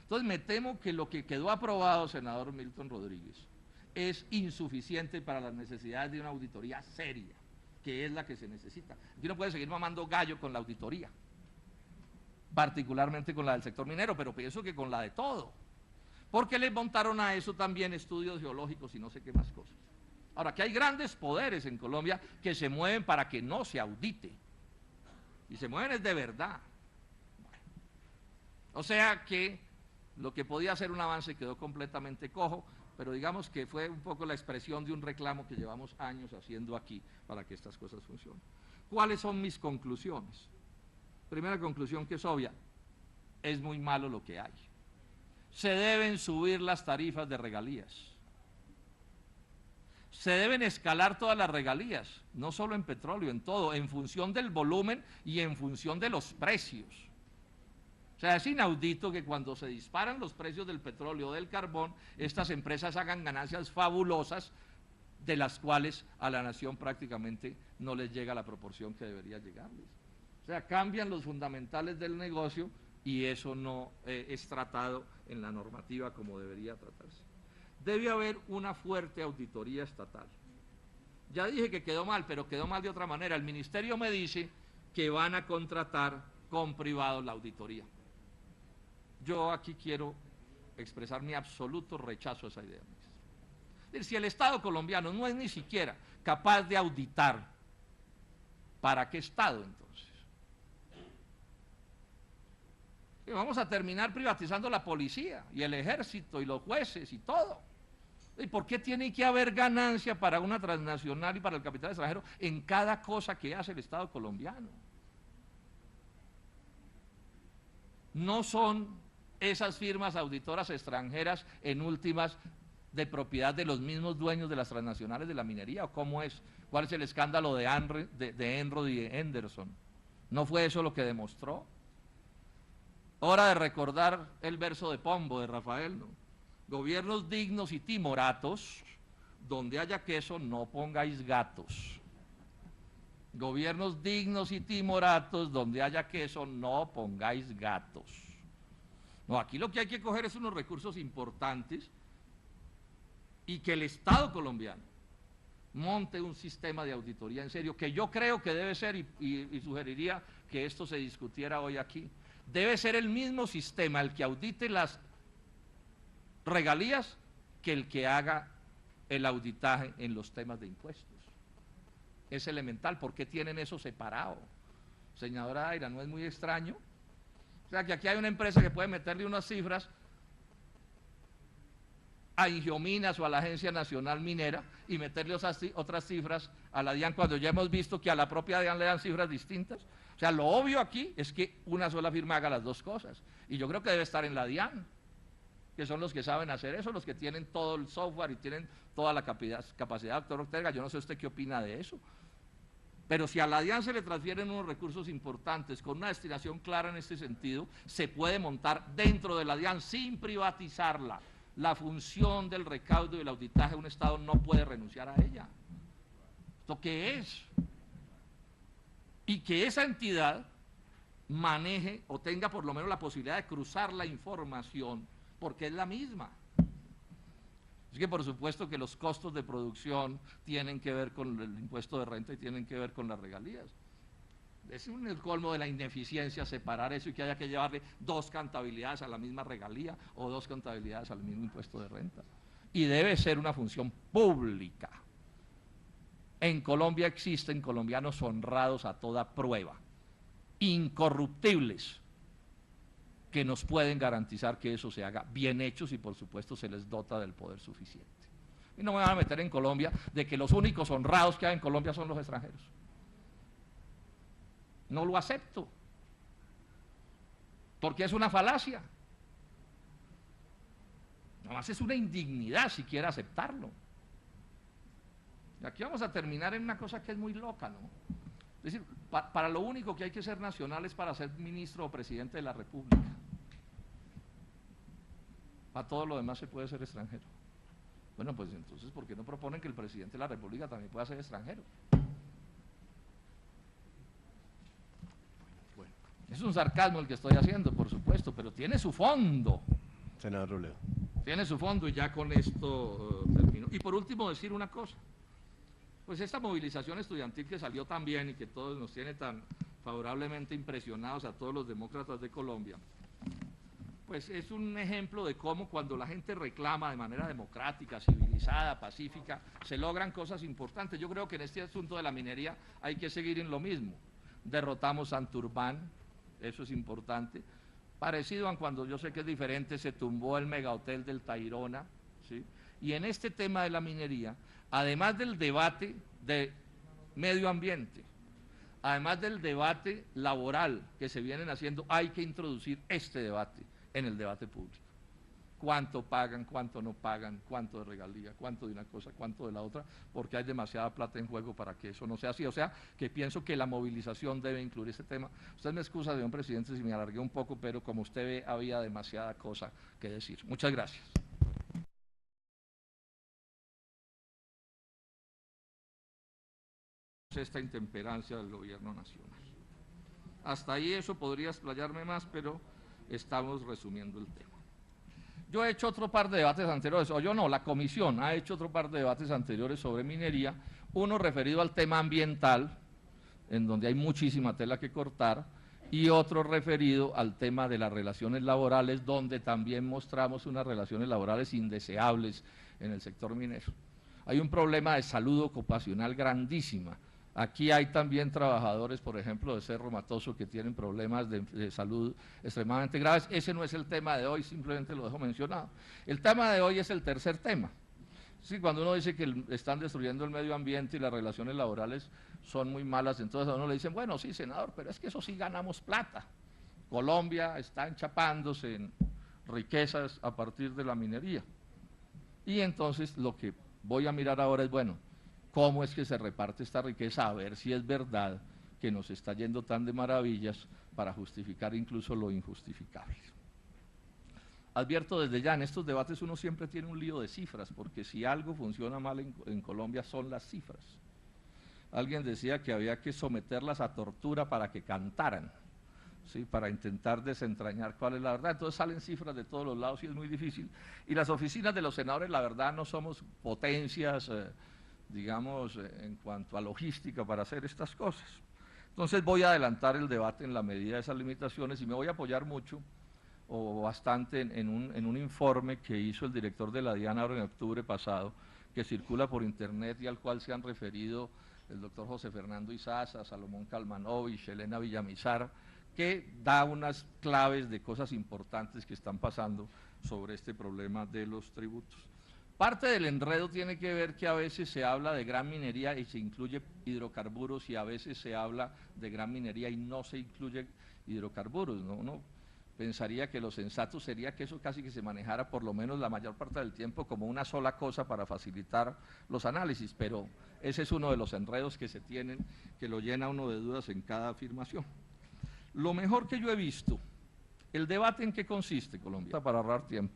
Entonces me temo que lo que quedó aprobado, senador Milton Rodríguez, es insuficiente para las necesidades de una auditoría seria, que es la que se necesita. Aquí no puede seguir mamando gallo con la auditoría, particularmente con la del sector minero, pero pienso que con la de todo, porque le montaron a eso también estudios geológicos y no sé qué más cosas. Ahora, que hay grandes poderes en Colombia que se mueven para que no se audite, y se mueven es de verdad. O sea que lo que podía ser un avance quedó completamente cojo, pero digamos que fue un poco la expresión de un reclamo que llevamos años haciendo aquí para que estas cosas funcionen. ¿Cuáles son mis conclusiones? Primera conclusión, que es obvia: es muy malo lo que hay. Se deben subir las tarifas de regalías. Se deben escalar todas las regalías, no solo en petróleo, en todo, en función del volumen y en función de los precios. O sea, es inaudito que cuando se disparan los precios del petróleo o del carbón, estas empresas hagan ganancias fabulosas, de las cuales a la nación prácticamente no les llega la proporción que debería llegarles. O sea, cambian los fundamentales del negocio y eso no es tratado en la normativa como debería tratarse. Debe haber una fuerte auditoría estatal. Ya dije que quedó mal, pero quedó mal de otra manera. El ministerio me dice que van a contratar con privados la auditoría. Yo aquí quiero expresar mi absoluto rechazo a esa idea. Es decir, si el Estado colombiano no es ni siquiera capaz de auditar, ¿para qué Estado entonces? Y vamos a terminar privatizando la policía y el ejército y los jueces y todo. ¿Y por qué tiene que haber ganancia para una transnacional y para el capital extranjero en cada cosa que hace el Estado colombiano? No son esas firmas auditoras extranjeras en últimas de propiedad de los mismos dueños de las transnacionales de la minería, ¿o cómo es? ¿Cuál es el escándalo de Enrod y de Henderson? ¿No fue eso lo que demostró? Hora de recordar el verso de Pombo, de Rafael, ¿no? Gobiernos dignos y timoratos, donde haya queso no pongáis gatos. Gobiernos dignos y timoratos, donde haya queso no pongáis gatos. No, aquí lo que hay que coger es unos recursos importantes y que el Estado colombiano monte un sistema de auditoría en serio, que yo creo que debe ser, y sugeriría que esto se discutiera hoy aquí, debe ser el mismo sistema el que audite las regalías que el que haga el auditaje en los temas de impuestos. Es elemental. ¿Por qué tienen eso separado? Señora Daira, ¿no es muy extraño? O sea, que aquí hay una empresa que puede meterle unas cifras a Ingiominas o a la Agencia Nacional Minera y meterle otras cifras a la DIAN, cuando ya hemos visto que a la propia DIAN le dan cifras distintas. O sea, lo obvio aquí es que una sola firma haga las dos cosas, y yo creo que debe estar en la DIAN, que son los que saben hacer eso, los que tienen todo el software y tienen toda la capacidad. Doctor Ortega, yo no sé usted qué opina de eso, pero si a la DIAN se le transfieren unos recursos importantes con una destinación clara en este sentido, se puede montar dentro de la DIAN sin privatizarla. La función del recaudo y el auditaje, un Estado no puede renunciar a ella. ¿Esto qué es? y que esa entidad maneje o tenga por lo menos la posibilidad de cruzar la información, porque es la misma. Así que por supuesto que los costos de producción tienen que ver con el impuesto de renta y tienen que ver con las regalías. Es el colmo de la ineficiencia separar eso y que haya que llevarle 2 contabilidades a la misma regalía o 2 contabilidades al mismo impuesto de renta. Y debe ser una función pública. En Colombia existen colombianos honrados a toda prueba, incorruptibles, que nos pueden garantizar que eso se haga bien hechos y por supuesto se les dota del poder suficiente. Y no me van a meter en Colombia de que los únicos honrados que hay en Colombia son los extranjeros. No lo acepto, porque es una falacia. Nomás es una indignidad siquiera aceptarlo. Y aquí vamos a terminar en una cosa que es muy loca, ¿no? Es decir, para lo único que hay que ser nacional es para ser ministro o presidente de la República. Para todo lo demás se puede ser extranjero. Bueno, pues entonces, ¿por qué no proponen que el presidente de la República también pueda ser extranjero? Es un sarcasmo el que estoy haciendo, por supuesto, pero tiene su fondo. Senador Robledo. Tiene su fondo y ya con esto termino. Y por último decir una cosa, pues esta movilización estudiantil que salió tan bien y que todos nos tiene tan favorablemente impresionados a todos los demócratas de Colombia, pues es un ejemplo de cómo cuando la gente reclama de manera democrática, civilizada, pacífica, se logran cosas importantes. Yo creo que en este asunto de la minería hay que seguir en lo mismo. Derrotamos Santurbán, eso es importante. Parecido a cuando yo sé que es diferente, se tumbó el megahotel del Tayrona, ¿sí? Y en este tema de la minería, además del debate de medio ambiente, además del debate laboral que se vienen haciendo, hay que introducir este debate en el debate público. Cuánto pagan, cuánto no pagan, cuánto de regalía, cuánto de una cosa, cuánto de la otra, porque hay demasiada plata en juego para que eso no sea así. O sea, que pienso que la movilización debe incluir este tema. Usted me excusa, señor presidente, si me alargué un poco, pero como usted ve, había demasiada cosa que decir. Muchas gracias. Esta intemperancia del gobierno nacional. Hasta ahí eso podría explayarme más, pero estamos resumiendo el tema. Yo he hecho otro par de debates anteriores, o yo no, la comisión ha hecho otro par de debates anteriores sobre minería, uno referido al tema ambiental, en donde hay muchísima tela que cortar, y otro referido al tema de las relaciones laborales, donde también mostramos unas relaciones laborales indeseables en el sector minero. Hay un problema de salud ocupacional grandísima. Aquí hay también trabajadores, por ejemplo, de Cerro Matoso, que tienen problemas de salud extremadamente graves. Ese no es el tema de hoy, simplemente lo dejo mencionado. El tema de hoy es el tercer tema. Sí, cuando uno dice que están destruyendo el medio ambiente y las relaciones laborales son muy malas, entonces a uno le dicen, bueno, sí, senador, pero es que eso sí ganamos plata. Colombia está enchapándose en riquezas a partir de la minería. Y entonces lo que voy a mirar ahora es, bueno, cómo es que se reparte esta riqueza, a ver si es verdad que nos está yendo tan de maravillas para justificar incluso lo injustificable. Advierto desde ya, en estos debates uno siempre tiene un lío de cifras, porque si algo funciona mal en Colombia son las cifras. Alguien decía que había que someterlas a tortura para que cantaran, ¿sí? Para intentar desentrañar cuál es la verdad. Entonces salen cifras de todos los lados y es muy difícil. Y las oficinas de los senadores, la verdad, no somos potencias, digamos, en cuanto a logística para hacer estas cosas. Entonces voy a adelantar el debate en la medida de esas limitaciones y me voy a apoyar mucho o bastante en un informe que hizo el director de la DIAN ahora en octubre pasado, que circula por internet y al cual se han referido el doctor José Fernando Izaza, Salomón Kalmanovich, Elena Villamizar, que da unas claves de cosas importantes que están pasando sobre este problema de los tributos. Parte del enredo tiene que ver que a veces se habla de gran minería y se incluye hidrocarburos y a veces se habla de gran minería y no se incluye hidrocarburos, ¿no? Uno pensaría que lo sensato sería que eso casi que se manejara por lo menos la mayor parte del tiempo como una sola cosa para facilitar los análisis, pero ese es uno de los enredos que se tienen, que lo llena uno de dudas en cada afirmación. Lo mejor que yo he visto, el debate en qué consiste, Colombia, para ahorrar tiempo.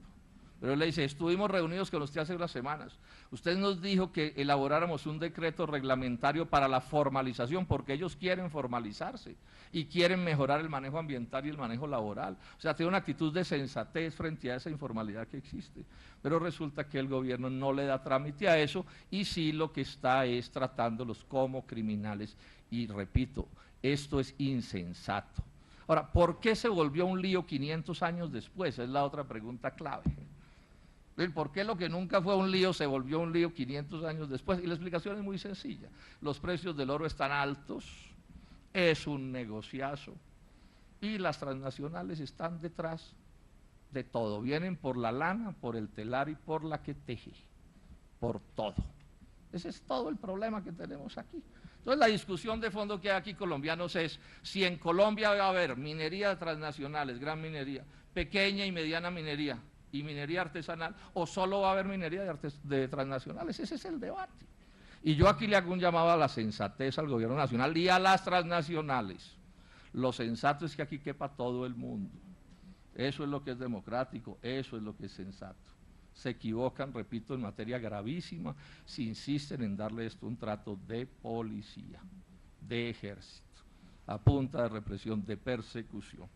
Pero él le dice, estuvimos reunidos con usted hace unas semanas. Usted nos dijo que elaboráramos un decreto reglamentario para la formalización, porque ellos quieren formalizarse y quieren mejorar el manejo ambiental y el manejo laboral. O sea, tiene una actitud de sensatez frente a esa informalidad que existe. Pero resulta que el gobierno no le da trámite a eso y sí lo que está es tratándolos como criminales. Y repito, esto es insensato. Ahora, ¿por qué se volvió un lío 500 años después? Es la otra pregunta clave. ¿Por qué lo que nunca fue un lío se volvió un lío 500 años después? Y la explicación es muy sencilla. Los precios del oro están altos, es un negociazo, y las transnacionales están detrás de todo. Vienen por la lana, por el telar y por la que teje, por todo. Ese es todo el problema que tenemos aquí. Entonces la discusión de fondo que hay aquí, colombianos, es si en Colombia va a haber minería de transnacionales, gran minería, pequeña y mediana minería, y minería artesanal, o solo va a haber minería de transnacionales. Ese es el debate. Y yo aquí le hago un llamado a la sensatez al gobierno nacional y a las transnacionales. Lo sensato es que aquí quepa todo el mundo. Eso es lo que es democrático, eso es lo que es sensato. Se equivocan, repito, en materia gravísima si insisten en darle esto un trato de policía, de ejército, a punta de represión, de persecución.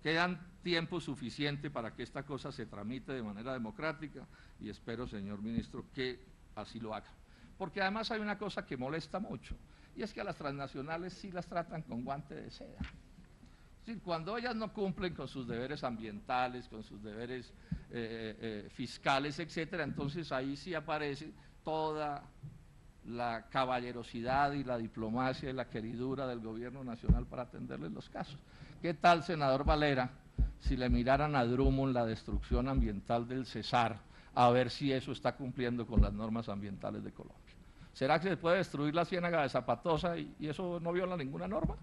Quedan tiempo suficiente para que esta cosa se tramite de manera democrática y espero, señor ministro, que así lo haga. Porque además hay una cosa que molesta mucho, y es que a las transnacionales sí las tratan con guante de seda. Es decir, cuando ellas no cumplen con sus deberes ambientales, con sus deberes fiscales, etcétera, entonces ahí sí aparece toda la caballerosidad y la diplomacia y la queridura del gobierno nacional para atenderles los casos. ¿Qué tal, senador Valera, si le miraran a Drummond la destrucción ambiental del Cesar, a ver si eso está cumpliendo con las normas ambientales de Colombia? ¿Será que se puede destruir la ciénaga de Zapatosa y eso no viola ninguna norma?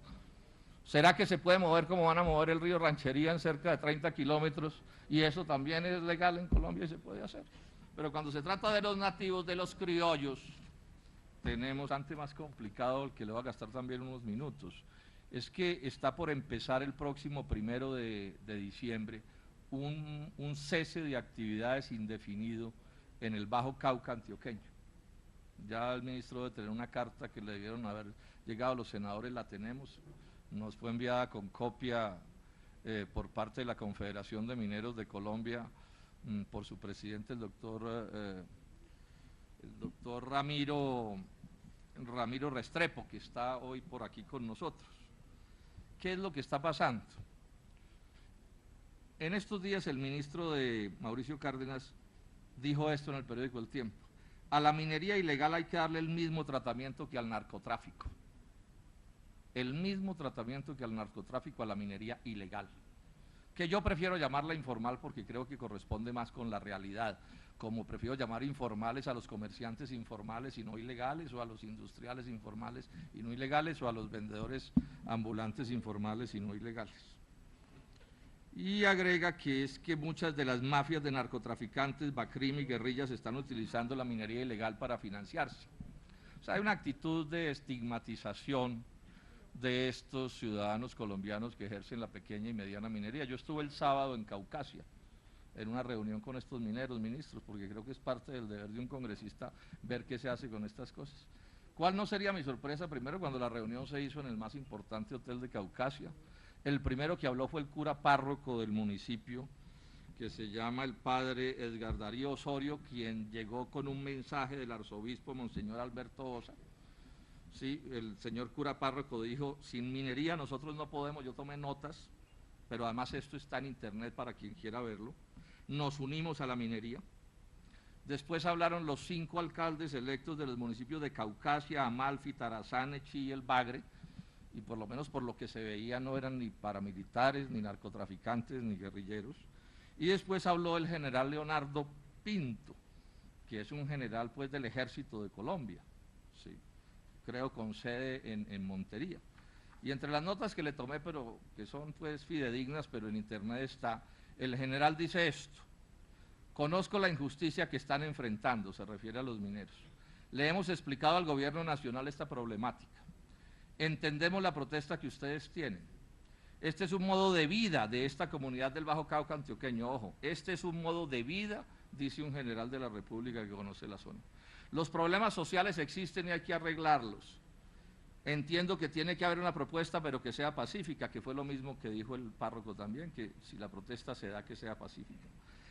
¿Será que se puede mover como van a mover el río Ranchería en cerca de 30 kilómetros y eso también es legal en Colombia y se puede hacer? Pero cuando se trata de los nativos, de los criollos, tenemos ante más complicado, el que le va a gastar también unos minutos. Es que está por empezar el próximo 1 de diciembre un cese de actividades indefinido en el Bajo Cauca antioqueño. Ya el ministro debe tener una carta que le debieron haber llegado a los senadores, la tenemos, nos fue enviada con copia por parte de la Confederación de Mineros de Colombia, por su presidente, el doctor Ramiro Restrepo, que está hoy por aquí con nosotros. ¿Qué es lo que está pasando? En estos días el ministro de Mauricio Cárdenas dijo esto en el periódico El Tiempo: a la minería ilegal hay que darle el mismo tratamiento que al narcotráfico. El mismo tratamiento que al narcotráfico a la minería ilegal, que yo prefiero llamarla informal porque creo que corresponde más con la realidad, como prefiero llamar informales a los comerciantes informales y no ilegales, o a los industriales informales y no ilegales, o a los vendedores ambulantes informales y no ilegales. Y agrega que es que muchas de las mafias de narcotraficantes, Bacrim y guerrillas están utilizando la minería ilegal para financiarse. O sea, hay una actitud de estigmatización de estos ciudadanos colombianos que ejercen la pequeña y mediana minería. Yo estuve el sábado en Caucasia, en una reunión con estos mineros, ministros, porque creo que es parte del deber de un congresista ver qué se hace con estas cosas. ¿Cuál no sería mi sorpresa? Primero, cuando la reunión se hizo en el más importante hotel de Caucasia, el primero que habló fue el cura párroco del municipio, que se llama el padre Edgar Darío Osorio, quien llegó con un mensaje del arzobispo Monseñor Alberto Osa. Sí, el señor cura párroco dijo: sin minería nosotros no podemos. Yo tomé notas, pero además esto está en internet para quien quiera verlo. Nos unimos a la minería. Después hablaron los 5 alcaldes electos de los municipios de Caucasia, Amalfi, Tarazán, Nechí y El Bagre, y por lo menos por lo que se veía no eran ni paramilitares, ni narcotraficantes, ni guerrilleros. Y después habló el general Leonardo Pinto, que es un general pues del ejército de Colombia, sí, creo con sede en Montería. Y entre las notas que le tomé, pero que son pues fidedignas, pero en internet está, el general dice esto: conozco la injusticia que están enfrentando, se refiere a los mineros. Le hemos explicado al gobierno nacional esta problemática. Entendemos la protesta que ustedes tienen. Este es un modo de vida de esta comunidad del Bajo Cauca antioqueño, ojo, este es un modo de vida, dice un general de la República que conoce la zona. Los problemas sociales existen y hay que arreglarlos. Entiendo que tiene que haber una propuesta, pero que sea pacífica, que fue lo mismo que dijo el párroco también, que si la protesta se da, que sea pacífica.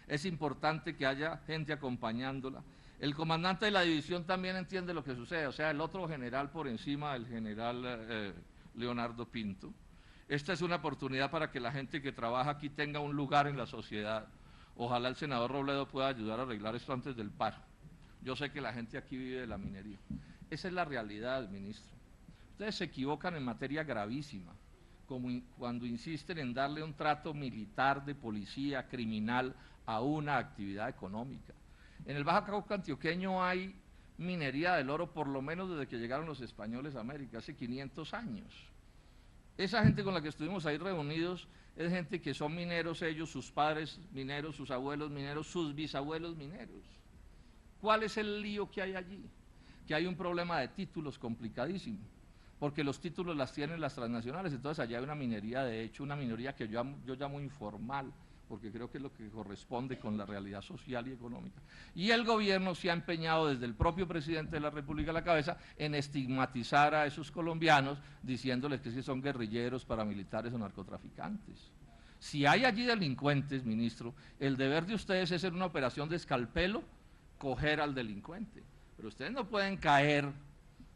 Es importante que haya gente acompañándola. El comandante de la división también entiende lo que sucede, o sea, el otro general por encima del general Leonardo Pinto. Esta es una oportunidad para que la gente que trabaja aquí tenga un lugar en la sociedad. Ojalá el senador Robledo pueda ayudar a arreglar esto antes del paro. Yo sé que la gente aquí vive de la minería. Esa es la realidad, ministro. Ustedes se equivocan en materia gravísima, como cuando insisten en darle un trato militar, de policía, criminal, a una actividad económica. En el Bajo Cauca antioqueño hay minería del oro por lo menos desde que llegaron los españoles a América, hace 500 años. Esa gente con la que estuvimos ahí reunidos es gente que son mineros ellos, sus padres mineros, sus abuelos mineros, sus bisabuelos mineros. ¿Cuál es el lío que hay allí? Que hay un problema de títulos complicadísimo, porque los títulos las tienen las transnacionales, entonces allá hay una minería, de hecho, una minería que yo llamo informal, porque creo que es lo que corresponde con la realidad social y económica. Y el gobierno se ha empeñado, desde el propio presidente de la República a la cabeza, en estigmatizar a esos colombianos, diciéndoles que son guerrilleros, paramilitares o narcotraficantes. Si hay allí delincuentes, ministro, el deber de ustedes es en una operación de escalpelo, coger al delincuente. Pero ustedes no pueden caer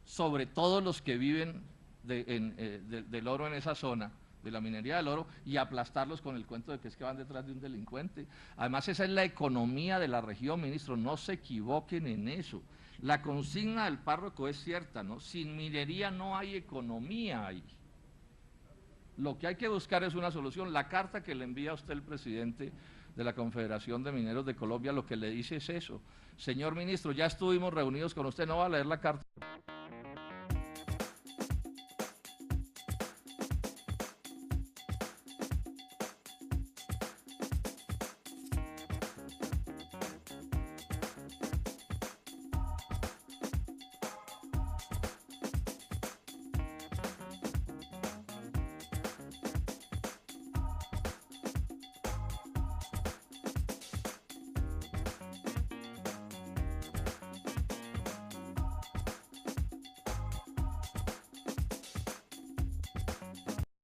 sobre todos los que viven del oro en esa zona, de la minería del oro, y aplastarlos con el cuento de que es que van detrás de un delincuente. Además, esa es la economía de la región, ministro, no se equivoquen en eso. La consigna del párroco es cierta, ¿no? Sin minería no hay economía ahí. Lo que hay que buscar es una solución. La carta que le envía a usted el presidente de la Confederación de Mineros de Colombia, lo que le dice es eso. Señor ministro, ya estuvimos reunidos con usted, no va a leer la carta.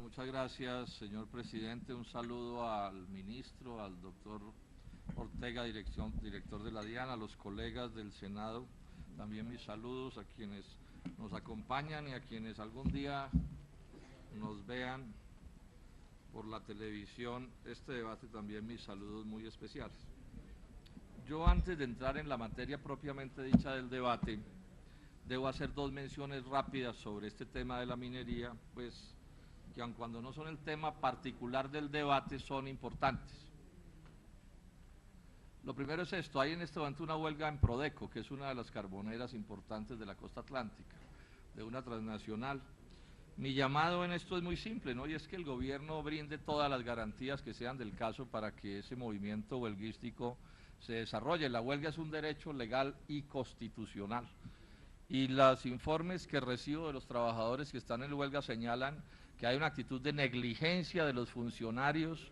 Muchas gracias, señor presidente. Un saludo al ministro, al doctor Ortega, director de la DIAN, a los colegas del Senado. También mis saludos a quienes nos acompañan y a quienes algún día nos vean por la televisión. Este debate también mis saludos muy especiales. Yo, antes de entrar en la materia propiamente dicha del debate, debo hacer dos menciones rápidas sobre este tema de la minería, pues que aun cuando no son el tema particular del debate, son importantes. Lo primero es esto: hay en este momento una huelga en Prodeco, que es una de las carboneras importantes de la costa atlántica, de una transnacional. Mi llamado en esto es muy simple, ¿no? Y es que el gobierno brinde todas las garantías que sean del caso para que ese movimiento huelguístico se desarrolle. La huelga es un derecho legal y constitucional. Y los informes que recibo de los trabajadores que están en huelga señalan que hay una actitud de negligencia de los funcionarios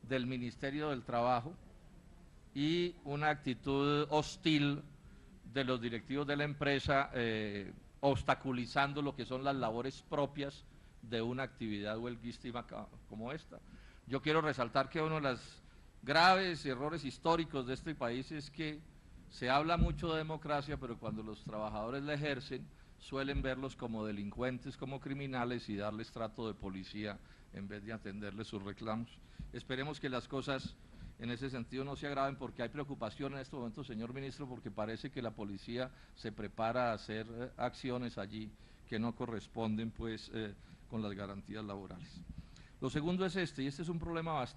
del Ministerio del Trabajo y una actitud hostil de los directivos de la empresa, obstaculizando lo que son las labores propias de una actividad huelguística como esta. Yo quiero resaltar que uno de los graves errores históricos de este país es que se habla mucho de democracia, pero cuando los trabajadores la ejercen, suelen verlos como delincuentes, como criminales, y darles trato de policía en vez de atenderles sus reclamos. Esperemos que las cosas en ese sentido no se agraven, porque hay preocupación en este momento, señor ministro, porque parece que la policía se prepara a hacer acciones allí que no corresponden pues con las garantías laborales. Lo segundo es este, y este es un problema bastante